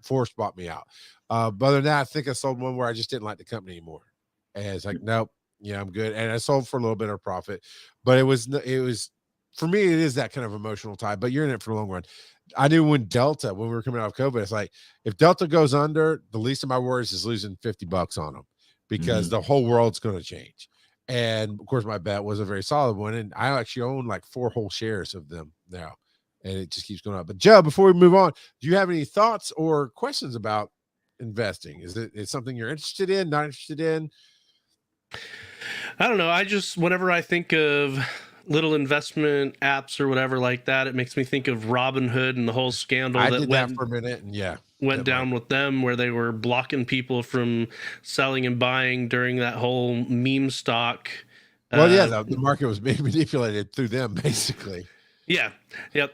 forced bought me out. But other than that, I think I sold one where I just didn't like the company anymore. And it's like, nope, yeah, I'm good. And I sold for a little bit of profit, but it was for me, it is that kind of emotional tie, but you're in it for the long run. I knew when we were coming out of COVID, it's like, if Delta goes under, the least of my worries is losing $50 on them because the whole world's going to change. And of course, my bet was a very solid one. And I actually own like 4 whole shares of them now. And it just keeps going up. But Joe, before we move on, do you have any thoughts or questions about investing? Is it something you're interested in, not interested in? I don't know. Whenever I think of little investment apps or whatever like that, it makes me think of Robinhood and the whole scandal that went for a minute, and went down with them, where they were blocking people from selling and buying during that whole meme stock. Well, the market was being manipulated through them, basically. Yeah. Yep.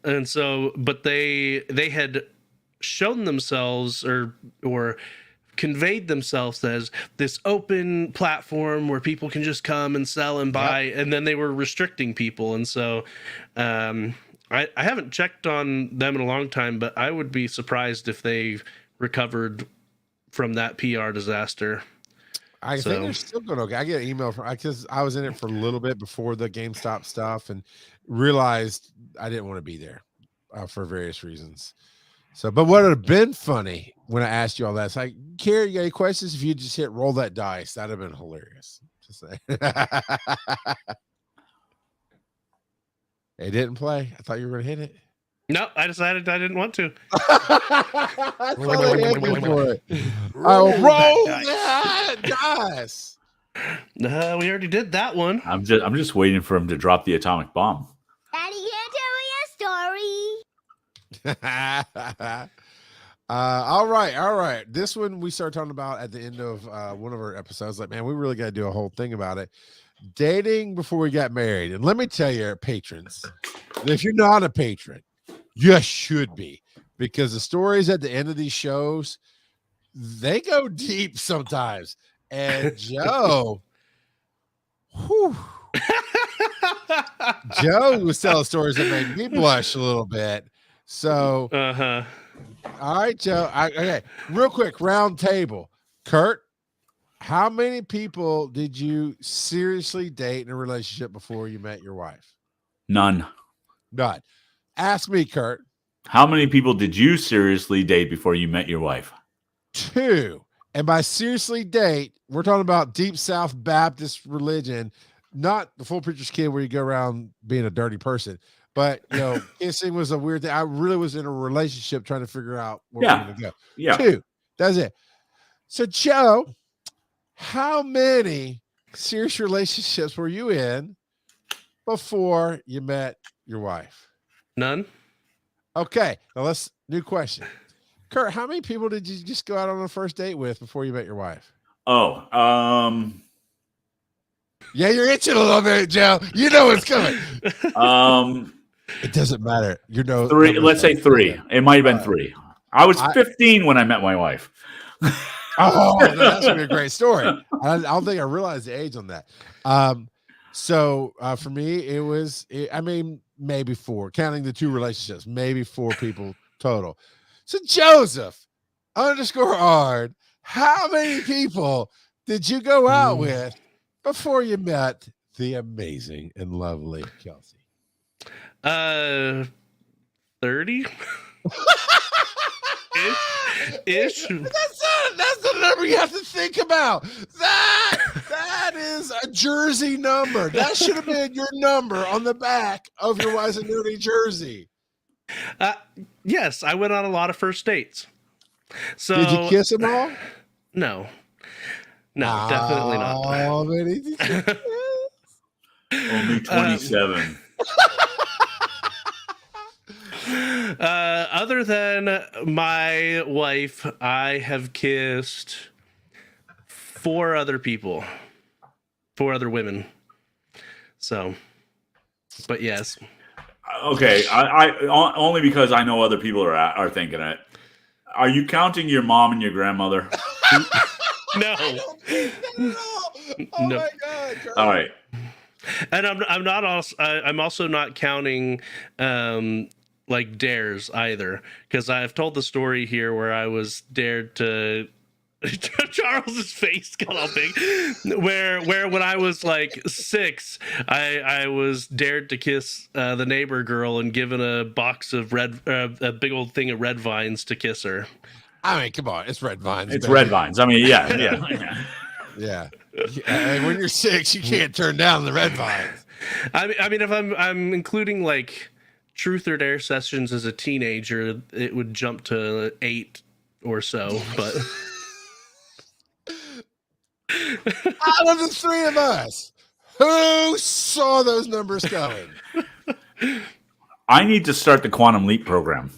And so, but they had shown themselves or conveyed themselves as this open platform where people can just come and sell and buy, and then they were restricting people. And so I haven't checked on them in a long time, but I would be surprised if they recovered from that PR disaster. I think they're still going okay. I get an email from, because I was in it for a little bit before the GameStop stuff and realized I didn't want to be there for various reasons. So, but what would have been funny when I asked you all that, it's like, Carrie, you got any questions? If you just hit roll that dice, that'd have been hilarious. Just say. It didn't play. I thought you were going to hit it. No, I decided I didn't want to. Roll that dice. We already did that one. I'm just waiting for him to drop the atomic bomb. Daddy, can't tell me a story. All right. This one we started talking about at the end of one of our episodes. Like, man, we really got to do a whole thing about it. Dating before we got married. And let me tell you, patrons, if you're not a patron, you should be, because the stories at the end of these shows, they go deep sometimes. And Joe, Joe was telling stories that made me blush a little bit. So, all right, Joe. Okay, real quick, round table. Kurt, how many people did you seriously date in a relationship before you met your wife? None. None. Ask me, Kurt. How many people did you seriously date before you met your wife? 2. And by seriously date, we're talking about deep South Baptist religion, not the full preacher's kid where you go around being a dirty person. But, you know, kissing was a weird thing. I really was in a relationship trying to figure out where we're going to go. Yeah. 2. That's it. So, Joe, how many serious relationships were you in before you met your wife? None. Okay. Now new question. Kurt, how many people did you just go out on a first date with before you met your wife? Oh, yeah, you're itching a little bit, Joe. You know it's coming. It doesn't matter. You know, 3. Let's say 3. It might have been 3. I was 15 when I met my wife. Oh, that's gonna be a great story. I don't think I realized the age on that. So for me, it was. I mean, maybe 4, counting the 2 relationships. Maybe 4 people total. So Joseph _Ard, how many people did you go out with before you met the amazing and lovely Kelsey? 30 ish. That's the number you have to think about. That is a jersey number. That should have been your number on the back of your Wise and Nerdy jersey. Yes, I went on a lot of first dates. So did you kiss them all? No, definitely not. How many did you kiss? Only 27. Other than my wife, I have kissed 4 other people, 4 other women. So, but yes. Okay, I only because I know other people are thinking it. Are you counting your mom and your grandmother? No. Oh No. my God! Kurt. All right. And I'm also not counting like dares either, because I've told the story here where I was dared to. Charles's face got all big. Where when I was like 6, I was dared to kiss the neighbor girl and given a box of a big old thing of red vines to kiss her. I mean, come on, it's red vines. It's baby. red vines. I mean, yeah. Yeah. And when you're 6, you can't turn down the red vines. I mean, if I'm including like truth or dare sessions as a teenager, it would jump to 8 or so, but. Out of the 3 of us, who saw those numbers coming? I need to start the Quantum Leap program.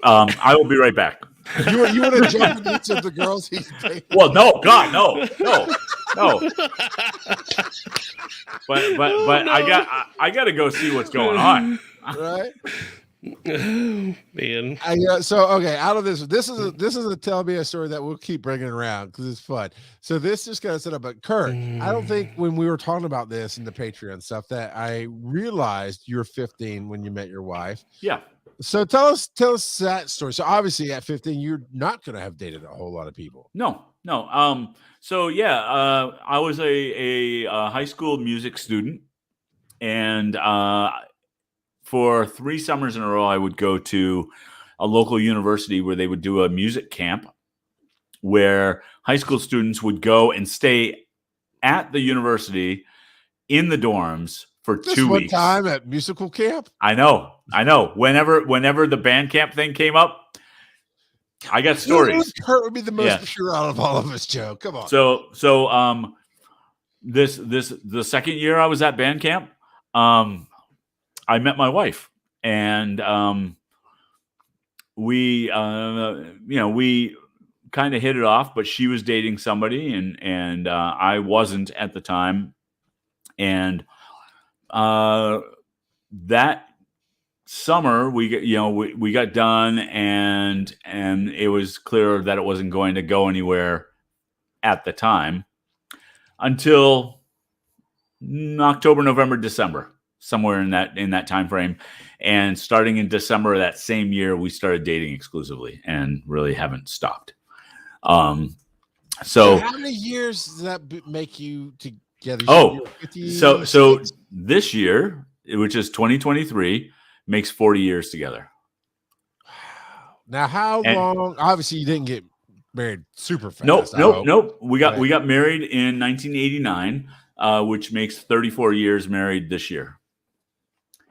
I will be right back. You want to jump in each of the girls he's dating? Well, no, God, no. But Oh, no. I got to go see what's going on. Right? Man. Okay, out of this is a tell me a story that we'll keep bringing around because it's fun. So this just got set up. But Kurt, I don't think when we were talking about this in the Patreon stuff that I realized you were 15 when you met your wife. Yeah. So tell us that story. So obviously at 15, you're not going to have dated a whole lot of people. No. So yeah, I was a high school music student, and for 3 summers in a row, I would go to a local university where they would do a music camp where high school students would go and stay at the university in the dorms for Just 2 one weeks. time at musical camp. I know. Whenever the band camp thing came up, I got stories. Kurt would be the most pure out of all of us, Joe. Come on. So the second year I was at band camp, I met my wife, and we kind of hit it off, but she was dating somebody, and I wasn't at the time, and that summer we got done, and it was clear that it wasn't going to go anywhere at the time until October, November, December. Somewhere in that time frame, and starting in December of that same year, we started dating exclusively, and really haven't stopped. So how many years does that make you together? So this year, which is 2023, makes 40 years together. Now, how long? Obviously, you didn't get married super fast. Nope. We got married in 1989, which makes 34 years married this year.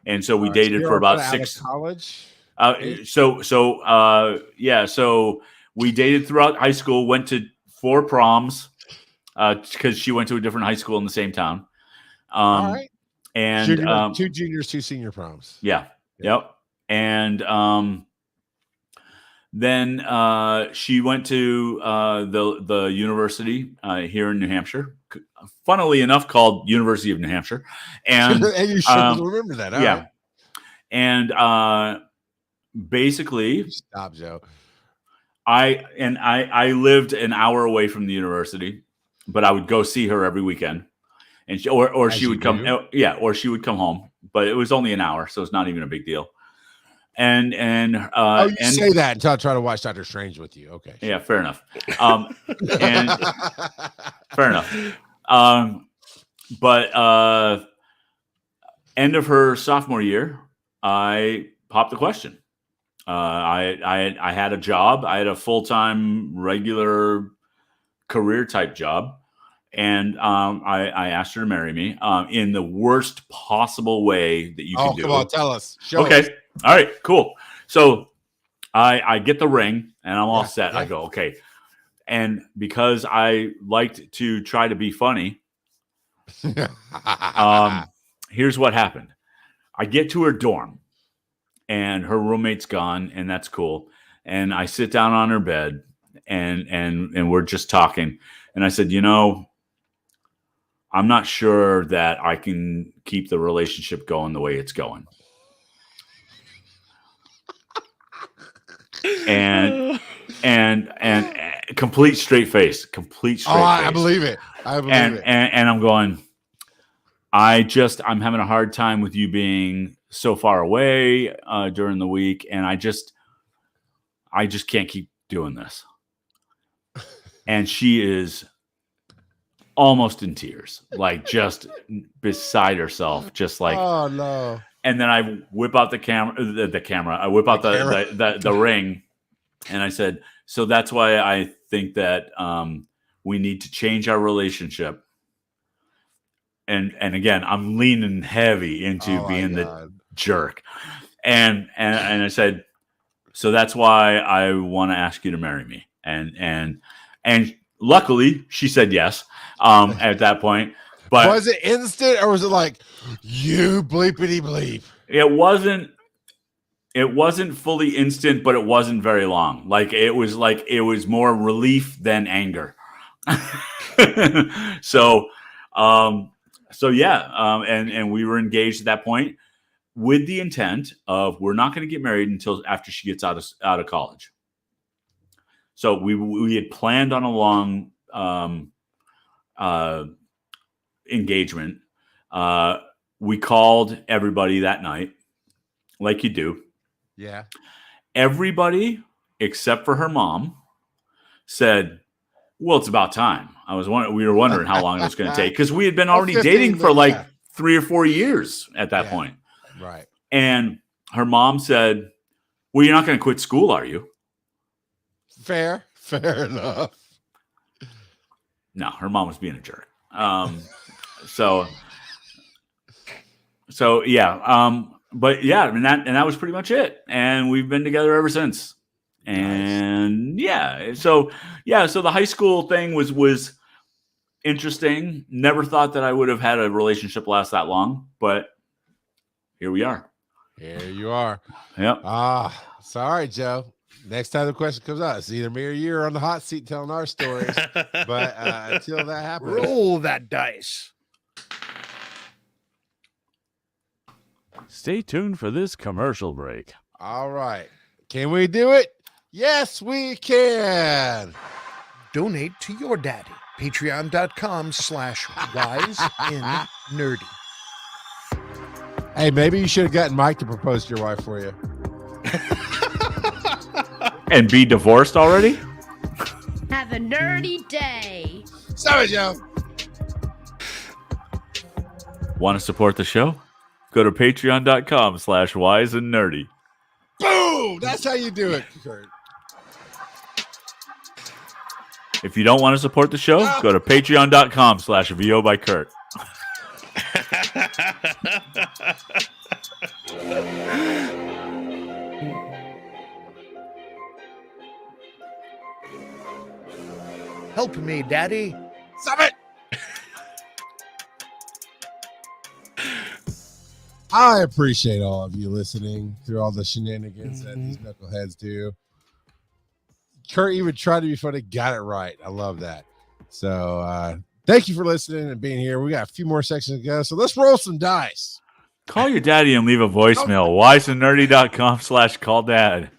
And so we dated for about 6 college. So we dated throughout high school, went to 4 proms because she went to a different high school in the same town. All right. And 2 juniors, 2 senior proms. Yeah. Yep. And then she went to the university here in New Hampshire, funnily enough, called University of New Hampshire. And, and you should remember that. All right. And basically, stop, Joe. I lived an hour away from the university, but I would go see her every weekend, and she would come. Or she would come home, but it was only an hour, so it's not even a big deal. And you say that until I try to watch Doctor Strange with you. Okay. Yeah, fair enough. And fair enough. But end of her sophomore year, I popped the question. I had a job. I had a full-time, regular career type job, and I asked her to marry me in the worst possible way that you could do. Come on, tell us. Show okay. us. All right, cool. So I get the ring, and I'm all set. I go, okay. And because I liked to try to be funny, here's what happened. I get to her dorm, and her roommate's gone, and that's cool. And I sit down on her bed, and we're just talking. And I said, I'm not sure that I can keep the relationship going the way it's going. And complete straight face. I believe it. And I'm going, I'm having a hard time with you being so far away during the week, and I just can't keep doing this. And she is almost in tears, like just beside herself, just like, oh no. And then I whip out the camera. I whip out the ring, and I said, "So that's why I think that we need to change our relationship." And again, I'm leaning heavy into being the jerk, and I said, "So that's why I want to ask you to marry me." And luckily, she said yes at that point. But was it instant, or was it like, you bleepity bleep? It wasn't fully instant, but it wasn't very long. It was more relief than anger. So yeah, and we were engaged at that point. with the intent of we're not going to get married until after she gets out of college. So we had planned on a long engagement. We called everybody that night, like you do. Yeah. Everybody except for her mom said, "Well, it's about time." We were wondering how long it was going to take because we had been already 15 dating for minutes, like 3 or 4 years at that point. Right. And her mom said, "Well, you're not going to quit school, are you?" Fair enough. No, her mom was being a jerk. So yeah. But yeah, and that was pretty much it. And we've been together ever since. And nice. So the high school thing was interesting. Never thought that I would have had a relationship last that long, but here we are. Here you are. Yep. Sorry, Joe. Next time the question comes out, it's either me or you are on the hot seat telling our stories. But until that happens, Roll that dice. Stay tuned for this commercial break. all right. Can we do it? Yes, we can. Donate to your daddy. Patreon.com/wiseandnerdy. Hey, maybe you should have gotten Mike to propose to your wife for you. And be divorced already? Have a nerdy day. Sorry, Joe. Want to support the show? Go to patreon.com/wiseandnerdy. Boom! That's how you do it, Kurt. If you don't want to support the show, go to patreon.com/VO by Kurt. Help me, Daddy. Stop it! I appreciate all of you listening through all the shenanigans that these knuckleheads do. Kurt even tried to be funny, got it right. I love that. So thank you for listening and being here. We got a few more sections to go, so let's roll some dice. Call your daddy and leave a voicemail. wiseandnerdy.com/calldad.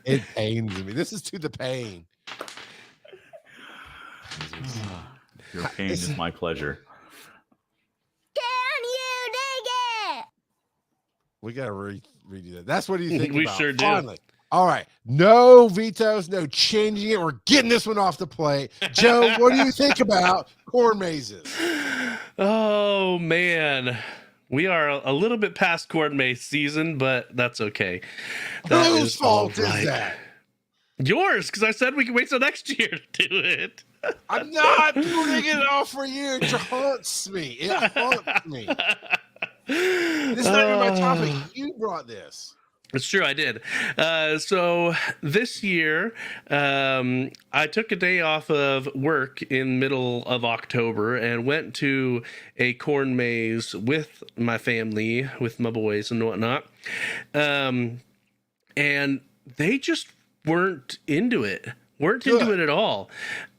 It pains me. This is to the pain. Your pain is my pleasure. Can you dig it? We got to redo that. That's what you think We about. sure do. Finally. All right. No vetoes, no changing it. We're getting this one off the plate. Joe, what do you think about corn mazes? Oh man, we are a little bit past corn maze season, but that's okay. That Whose is fault all is right. that? Yours, because I said we can wait till next year to do it. I'm not putting it off for you. It haunts me. It haunts me. This is not even my topic. You brought this. It's true, I did. So this year, I took a day off of work in middle of October and went to a corn maze with my family, with my boys and whatnot. And they just weren't into it. Into it at all.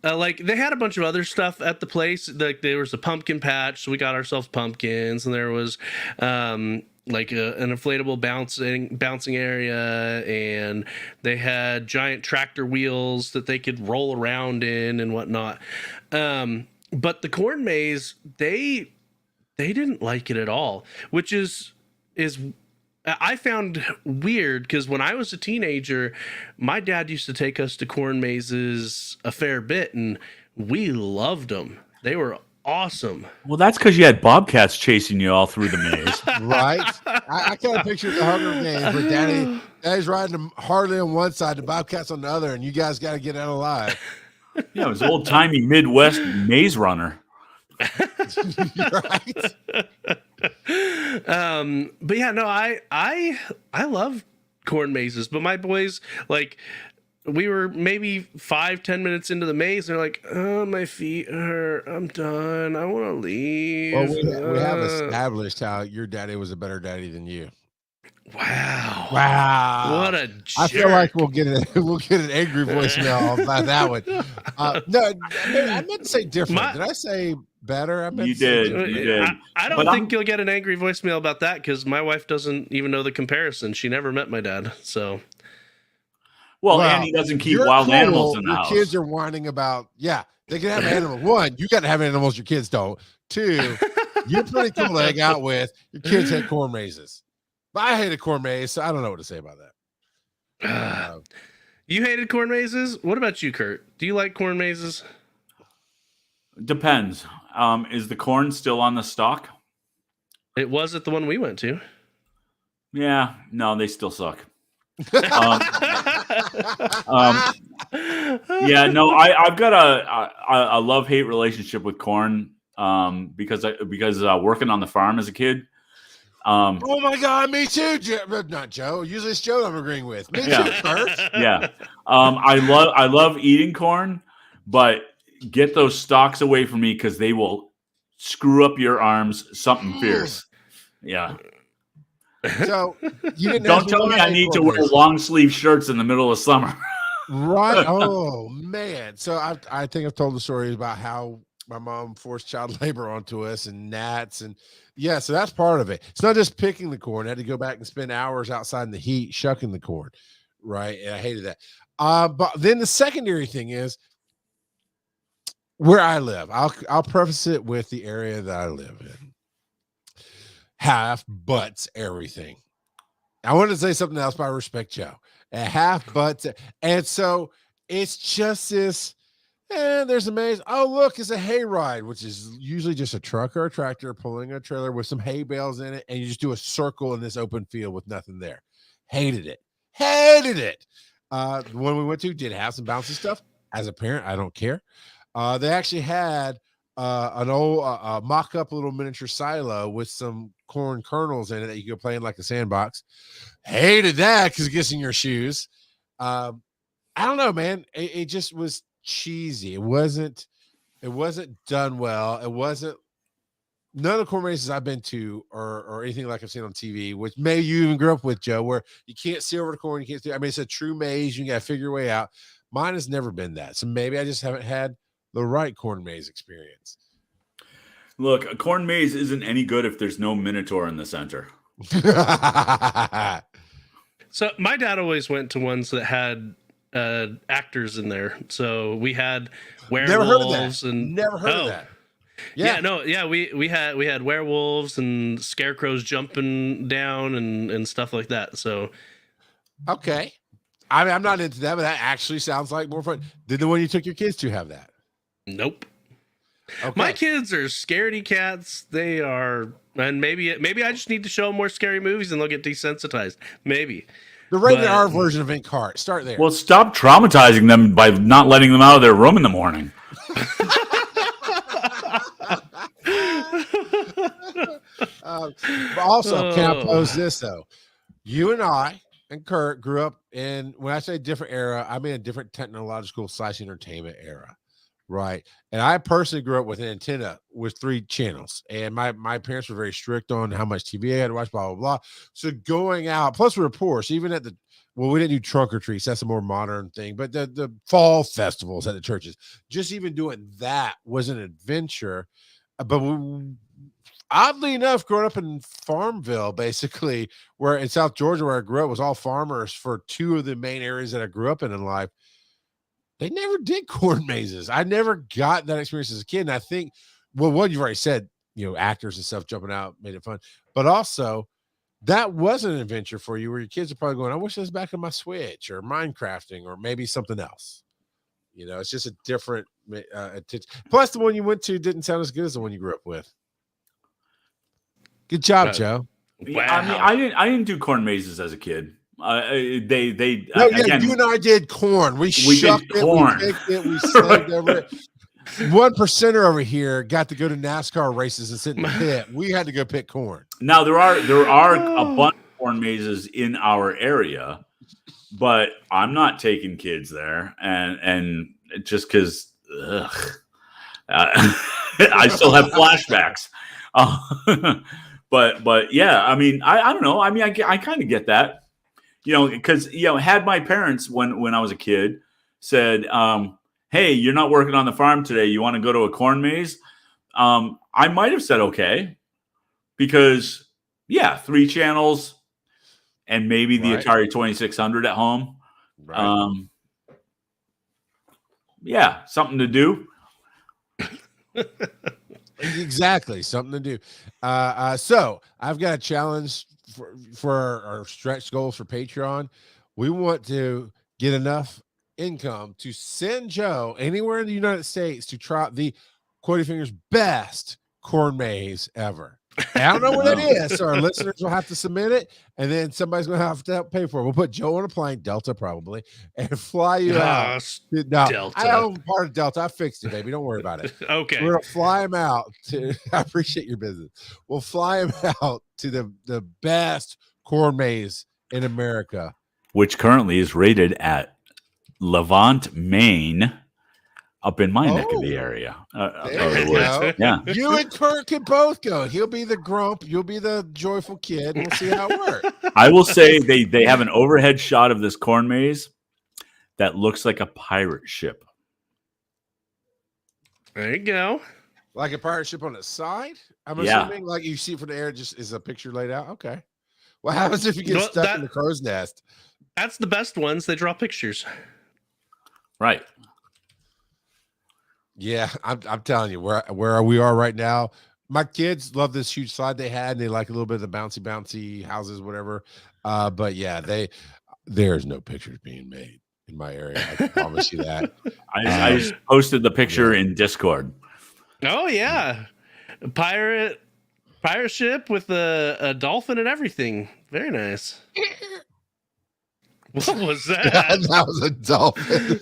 Like they had a bunch of other stuff at the place. Like there was a pumpkin patch, so we got ourselves pumpkins, and there was like an inflatable bouncing area, and they had giant tractor wheels that they could roll around in and whatnot. But the corn maze, they didn't like it at all, which is I found weird because when I was a teenager, my dad used to take us to corn mazes a fair bit, and we loved them. They were awesome. Well, that's because you had bobcats chasing you all through the maze. Right? I kind of picture the Hunger Games where Daddy's riding Harley on one side, the Bobcats on the other, and you guys got to get out alive. Yeah, it was old timey Midwest maze runner. Right? But yeah, no, I love corn mazes, but my boys, like, we were maybe 5-10 minutes into the maze, and they're like, "Oh, my feet hurt. I'm done. I want to leave." Well, we have established how your daddy was a better daddy than you. Wow. What a jerk. I feel like we'll get an angry voicemail about that one. No, I meant to say different. Did I say better? You did. I don't think you'll get an angry voicemail about that because my wife doesn't even know the comparison. She never met my dad, so. Well, Andy doesn't keep wild animals in the house. Your kids are whining about, they can have animals. One, you got to have animals your kids don't. Two, you're pretty cool to hang out with. Your kids hate corn mazes. But I hate a corn maze, so I don't know what to say about that. You hated corn mazes? What about you, Kurt? Do you like corn mazes? Depends. Is the corn still on the stalk? It was at the one we went to. Yeah. No, they still suck. Yeah, no, I've got a love-hate relationship with corn because working on the farm as a kid. Oh my God, me too. Not Joe. Usually it's Joe I'm agreeing with. Me too. Yeah. I love eating corn, but get those stalks away from me because they will screw up your arms. Something fierce. Yeah. So you didn't don't tell me I need to wear long sleeve shirts in the middle of summer. Right. Oh man. So I think I've told the stories about how my mom forced child labor onto us and gnats and so that's part of it. It's not just picking the corn. I had to go back and spend hours outside in the heat shucking the corn. Right. And I hated that. But then the secondary thing is where I live. I'll preface it with the area that I live in. Half butts everything. I wanted to say something else, but I respect Joe. Half butts, and so it's just this. And there's a maze. Oh, look, it's a hayride, which is usually just a truck or a tractor pulling a trailer with some hay bales in it, and you just do a circle in this open field with nothing there. Hated it. The one we went to did have some bouncy stuff. As a parent, I don't care. They actually had an old mock-up little miniature silo with some corn kernels in it that you could play in like a sandbox. Hated that because it gets in your shoes. I don't know, man. It just was cheesy. It wasn't done well. It wasn't. None of the corn mazes I've been to or anything like I've seen on TV, which maybe you even grew up with, Joe, where you can't see over the corn. You can't see. I mean, it's a true maze. You got to figure your way out. Mine has never been that. So maybe I just haven't had the right corn maze experience. Look, a corn maze isn't any good if there's no minotaur in the center. So my dad always went to ones that had actors in there. So we had werewolves Never heard of that. We had werewolves and scarecrows jumping down and stuff like that. So okay. I mean, I'm not into that, but that actually sounds like more fun. Did the one you took your kids to have that? Nope. Okay. My kids are scaredy cats. They are, and maybe I just need to show them more scary movies and they'll get desensitized. Maybe. The rated R version of Inkheart. Start there. Well, stop traumatizing them by not letting them out of their room in the morning. But also, can I pose this though? You and I and Kurt grew up in, when I say different era, I mean a different technological / entertainment era, right? And I personally grew up with an antenna with 3 channels, and my parents were very strict on how much TV I had to watch, blah, blah, blah. So going out, plus we were poor, so even at we didn't do trunk or treats, that's a more modern thing, but the fall festivals at the churches, just even doing that was an adventure. But oddly enough, growing up in Farmville, basically, where in South Georgia, where I grew up, was all farmers for 2 of the main areas that I grew up in life. They never did corn mazes. I never got that experience as a kid. And I think, well, what you've already said, actors and stuff jumping out made it fun. But also, that was an adventure for you where your kids are probably going, I wish this was back on my Switch or Minecrafting or maybe something else. It's just a different plus the one you went to didn't sound as good as the one you grew up with. Good job, Joe. Wow. I mean, I didn't do corn mazes as a kid. Again, you and I did corn. We shucked did corn. We picked it, we slaved over it. 1% over here got to go to NASCAR races and sit in the pit. We had to go pick corn. Now there are a bunch of corn mazes in our area, but I'm not taking kids there, and just because I still have flashbacks. but yeah, I mean, I don't know. I mean, I kind of get that, because had my parents when I was a kid said, "Hey, you're not working on the farm today. You want to go to a corn maze?" I might have said okay, because 3 channels and maybe the Right. Atari 2600 at home. Right. Yeah, something to do. Exactly, something to do. So I've got a challenge for our stretch goals for Patreon. We want to get enough income to send Joe anywhere in the United States to try the Quotey Fingers best corn maze ever. And I don't know what it is, so our listeners will have to submit it, and then somebody's going to have to help pay for it. We'll put Joe on a plane, Delta probably, and fly you out. No, Delta. I own part of Delta. I fixed it, baby. Don't worry about it. Okay. So we're going to fly him out to. I appreciate your business. We'll fly him out to the best corn maze in America, which currently is rated at Levant, Maine, up in my neck of the area. There you go. Yeah. You and Kurt can both go. He'll be the grump. You'll be the joyful kid. We'll see how it works. I will say they have an overhead shot of this corn maze that looks like a pirate ship. There you go. Like a pirate ship on its side? I'm assuming like you see it from the air, just is a picture laid out. Okay. What happens if you get stuck in the crow's nest? That's the best ones. They draw pictures. Right. Yeah, I'm telling you, where we are right now, my kids love this huge slide they had, and they like a little bit of the bouncy houses, whatever. But yeah, there's no pictures being made in my area. I can promise you that. I just posted the picture in Discord. Oh yeah, a pirate ship with a dolphin and everything. Very nice. What was that? That was a dolphin.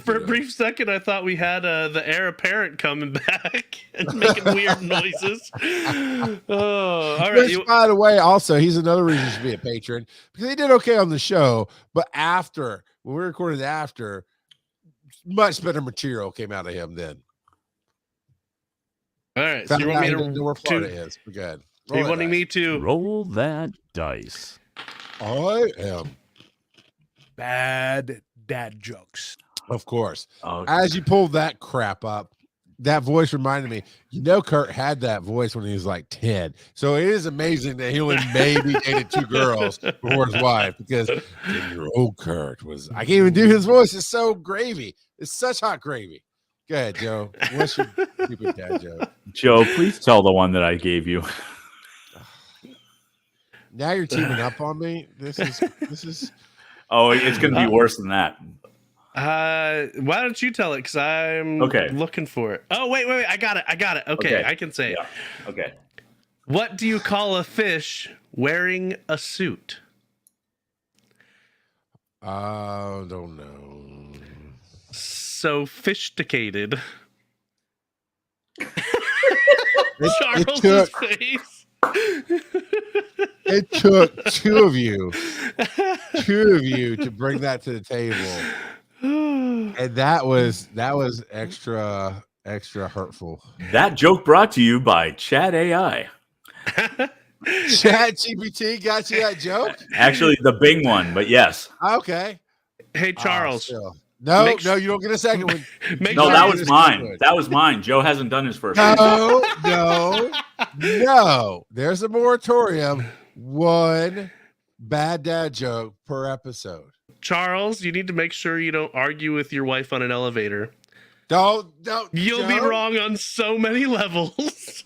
For a brief second, I thought we had the heir apparent coming back and making weird noises. Oh, all right. Which, by the way, also, he's another reason to be a patron, because he did okay on the show, but when we recorded after, much better material came out of him then. All right. So you want me to where Florida is? Go ahead. You're wanting me to roll that dice? I am. Bad dad jokes. Of course. Okay. As you pulled that crap up, that voice reminded me, Kurt had that voice when he was like 10. So it is amazing that he only maybe dated 2 girls before his wife, because 10-year-old Kurt I can't even do his voice. It's so gravy. It's such hot gravy. Go ahead, Joe. What's your stupid dad joke? Joe, please tell the one that I gave you. Now you're teaming up on me. This is. Oh, it's going to be worse than that. Why don't you tell it? Because I'm looking for it. Oh, wait. I got it. Okay. I can say it. Okay. What do you call a fish wearing a suit? Don't know. Sophisticated. Charles's face. It took two of you to bring that to the table, and that was extra hurtful. That joke brought to you by Chat AI. Chat GPT got you that joke? Actually, the Bing one, but yes. Okay. Hey, Charles. No, you don't get a second one. That was mine. That was mine. Joe hasn't done his first. No. There's a moratorium. 1 bad dad joke per episode. Charles, you need to make sure you don't argue with your wife on an elevator. Don't. You'll be wrong on so many levels.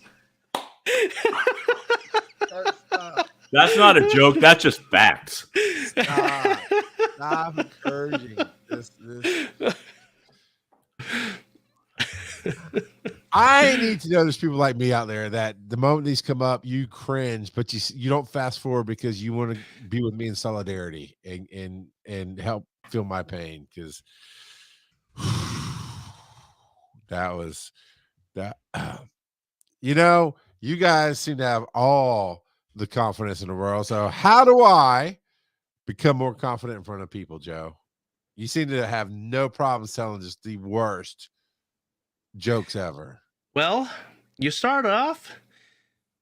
That's not a joke. That's just facts. Stop encouraging this. I need to know there's people like me out there that the moment these come up, you cringe, but you don't fast forward because you want to be with me in solidarity and help feel my pain, because that was that. You guys seem to have all the confidence in the world. So how do I become more confident in front of people, Joe? You seem to have no problems telling just the worst jokes ever. Well, you start off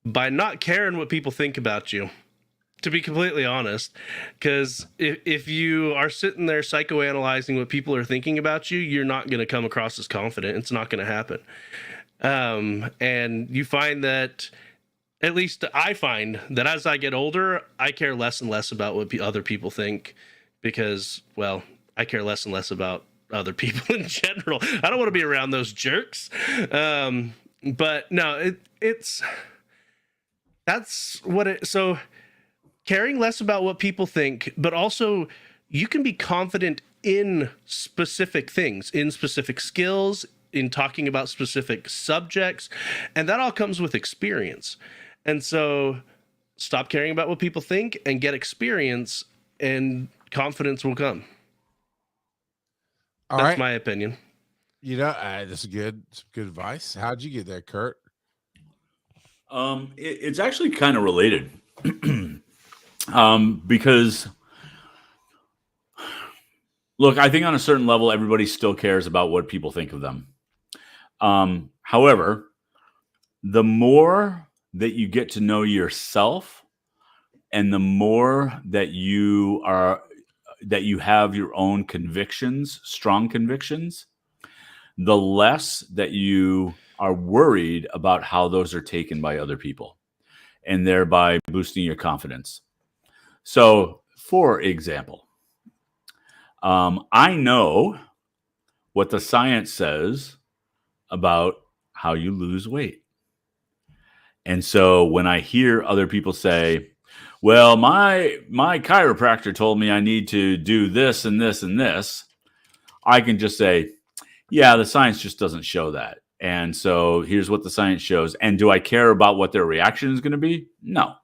by not caring what people think about you, to be completely honest. Because if you are sitting there psychoanalyzing what people are thinking about you, you're not going to come across as confident. It's not going to happen. And you find that, at least I find that as I get older, I care less and less about what other people think because, well, I care less and less about other people in general. I don't want to be around those jerks. But no, that's what it, so caring less about what people think, but also you can be confident in specific things, in specific skills, in talking about specific subjects, and that all comes with experience. And so stop caring about what people think and get experience, and confidence will come. That's my opinion. You know, that's some good advice. How'd you get there, Kurt? It's actually kind of related. Because look, I think on a certain level, everybody still cares about what people think of them. However, the more that you get to know yourself and the more that you have your own convictions, strong convictions, the less that you are worried about how those are taken by other people, and thereby boosting your confidence. So, for example, I know what the science says about how you lose weight. And so when I hear other people say, well, my chiropractor told me I need to do this and this and this, I can just say, yeah, the science just doesn't show that. And so here's what the science shows. And do I care about what their reaction is going to be? No,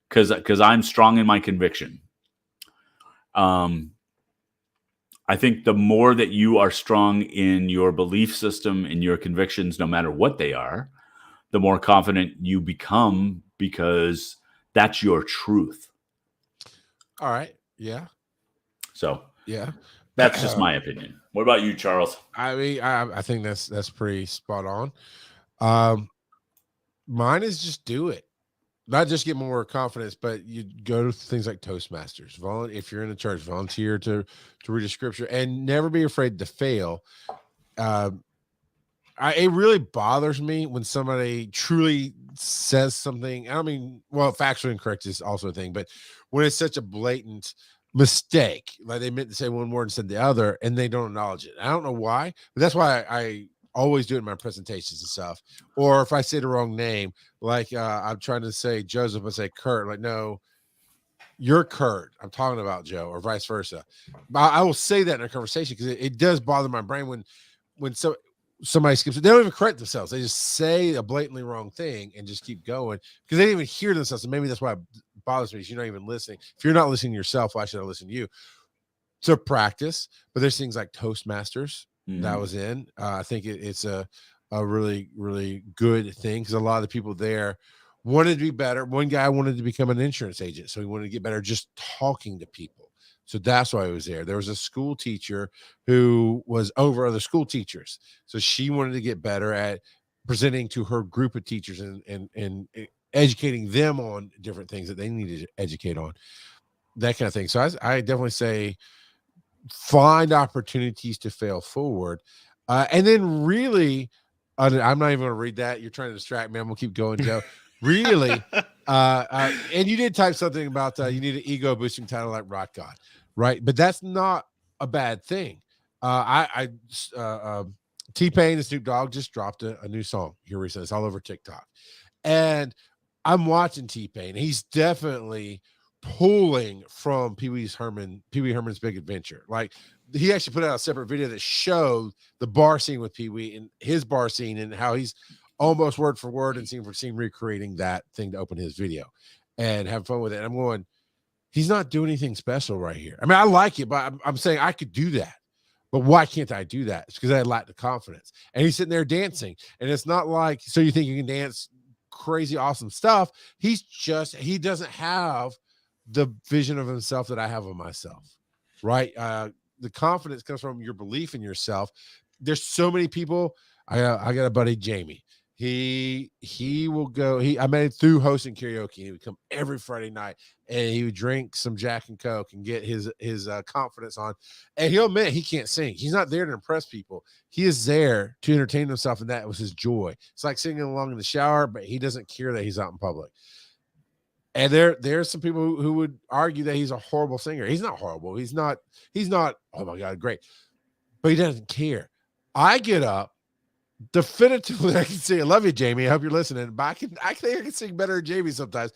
because I'm strong in my conviction. I think the more that you are strong in your belief system, in your convictions, no matter what they are, the more confident you become because that's your truth. All right. Yeah. So yeah, that's just my opinion. What about you, Charles? I mean, I think that's pretty spot on. Mine is just do it. Not just get more confidence, but you go to things like Toastmasters. If you're in a church, volunteer to read a scripture, and never be afraid to fail. It really bothers me when somebody truly says something. I mean, well, factually incorrect is also a thing, but when it's such a blatant mistake, like they meant to say one word and said the other, and they don't acknowledge it. I don't know why, but that's why I always do it in my presentations and stuff. Or if I say the wrong name, like I'm trying to say Joseph, I say Kurt, like, no, you're Kurt, I'm talking about Joe, or vice versa. I will say that in a conversation because it does bother my brain when somebody skips it. They don't even correct themselves. They just say a blatantly wrong thing and just keep going because they didn't even hear themselves. And maybe that's why it bothers me, is you're not even listening. If you're not listening to yourself, why should I listen to you? So practice, but there's things like Toastmasters that was in. I think it's a really, really good thing because a lot of the people there wanted to be better. One guy wanted to become an insurance agent, so he wanted to get better just talking to people. So that's why I was there. There was a school teacher who was over other school teachers. So she wanted to get better at presenting to her group of teachers and educating them on different things that they needed to educate on, that kind of thing. So I definitely say find opportunities to fail forward. And then really, I'm not even going to read that. You're trying to distract me. I'm going to keep going, Joe. Really, and you did type something about you need an ego boosting title like Rock God, right? But that's not a bad thing. T-Pain and Snoop Dogg just dropped a new song here recently. It's all over TikTok, and I'm watching T-Pain. He's definitely pulling from Pee Wee Herman's Big Adventure. Like, he actually put out a separate video that showed the bar scene with Pee Wee and his bar scene and how he's almost word for word and scene for scene recreating that thing to open his video and have fun with it. And I'm going, he's not doing anything special right here. I mean, I like it, but I'm saying I could do that. But why can't I do that? It's because I lack the confidence. And he's sitting there dancing. And it's not like, so you think you can dance crazy, awesome stuff. He doesn't have the vision of himself that I have of myself, right? The confidence comes from your belief in yourself. There's so many people. I got a buddy, Jamie. He will go. I met him through hosting karaoke. He would come every Friday night, and he would drink some Jack and Coke and get his confidence on. And he'll admit he can't sing. He's not there to impress people. He is there to entertain himself, and that was his joy. It's like singing along in the shower, but he doesn't care that he's out in public. And there's some people who would argue that he's a horrible singer. He's not horrible. He's not. Oh my God, great, but he doesn't care. I get up. Definitively, I can sing. I love you, Jamie. I hope you're listening. But I think I can sing better than Jamie sometimes.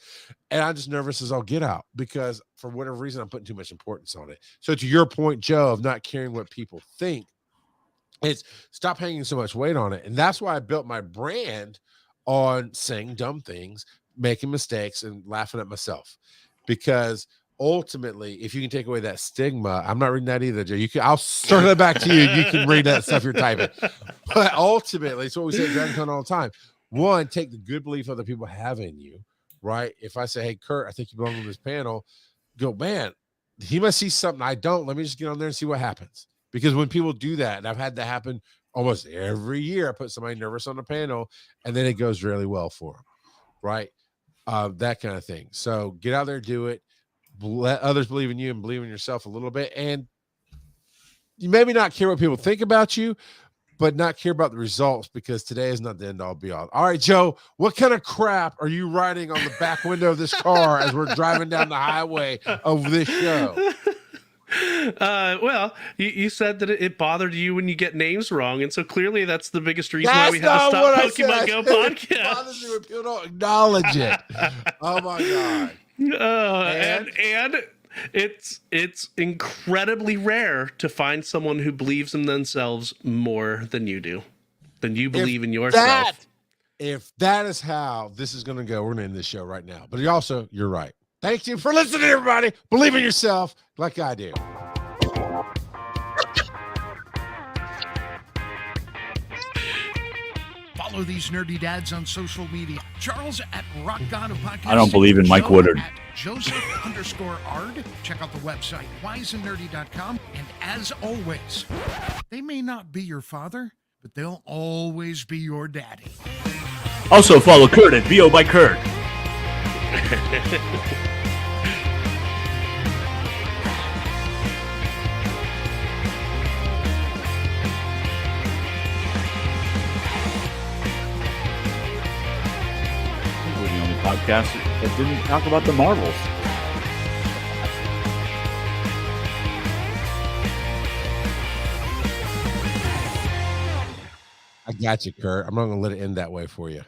And I'm just nervous as I'll get out because for whatever reason, I'm putting too much importance on it. So to your point, Joe, of not caring what people think, it's stop hanging so much weight on it. And that's why I built my brand on saying dumb things, making mistakes, and laughing at myself. Because ultimately, if you can take away that stigma, I'm not reading that either, Joe. I'll circle that back to you. You can read that stuff you're typing. But ultimately, it's what we say at Dragon Con all the time. One, take the good belief other people have in you, right? If I say, hey, Kurt, I think you belong on this panel, go, man, he must see something I don't. Let me just get on there and see what happens. Because when people do that, and I've had that happen almost every year, I put somebody nervous on the panel, and then it goes really well for them, right? That kind of thing. So get out there, do it. Let others believe in you and believe in yourself a little bit. And you maybe not care what people think about you, but not care about the results, because today is not the end all be all. All right, Joe, what kind of crap are you writing on the back window of this car as we're driving down the highway of this show? Well, you said that it bothered you when you get names wrong, and so clearly that's the biggest reason why we had to stop Pokemon Go podcast. It bothers me when people don't acknowledge it. Oh my God. And it's incredibly rare to find someone who believes in themselves more than you do, than you believe in yourself. If that is how this is going to go, we're going to end this show right now. But you're right. Thank you for listening, everybody. Believe in yourself like I do. Follow these nerdy dads on social media. Charles at Rock God of Podcast. I don't believe in Mike Joe Woodard. At Joseph_Ard. Check out the website, wiseandnerdy.com. And as always, they may not be your father, but they'll always be your daddy. Also follow Kurt at VO by Kurt. We're the only podcast that didn't talk about the Marvels. I got you, Kurt. I'm not going to let it end that way for you.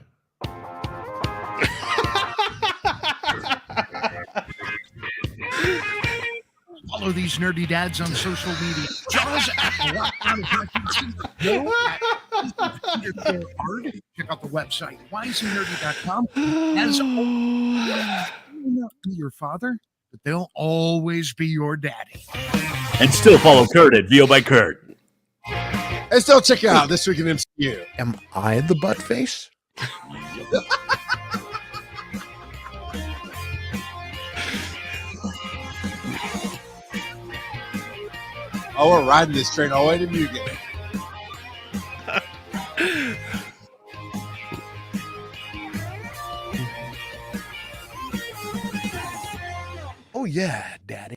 Follow these nerdy dads on social media. Charles at Rock God of Podcast. Joe at Ard. Check out the website, wiseandnerdy.com. As always, they may not be your father, but they'll always be your daddy. And still follow Kurt at VO by Kurt. And still check out This Week in MCU. Am I the butt face? Oh, we're riding this train all the way to Newgate. Oh, yeah, Daddy.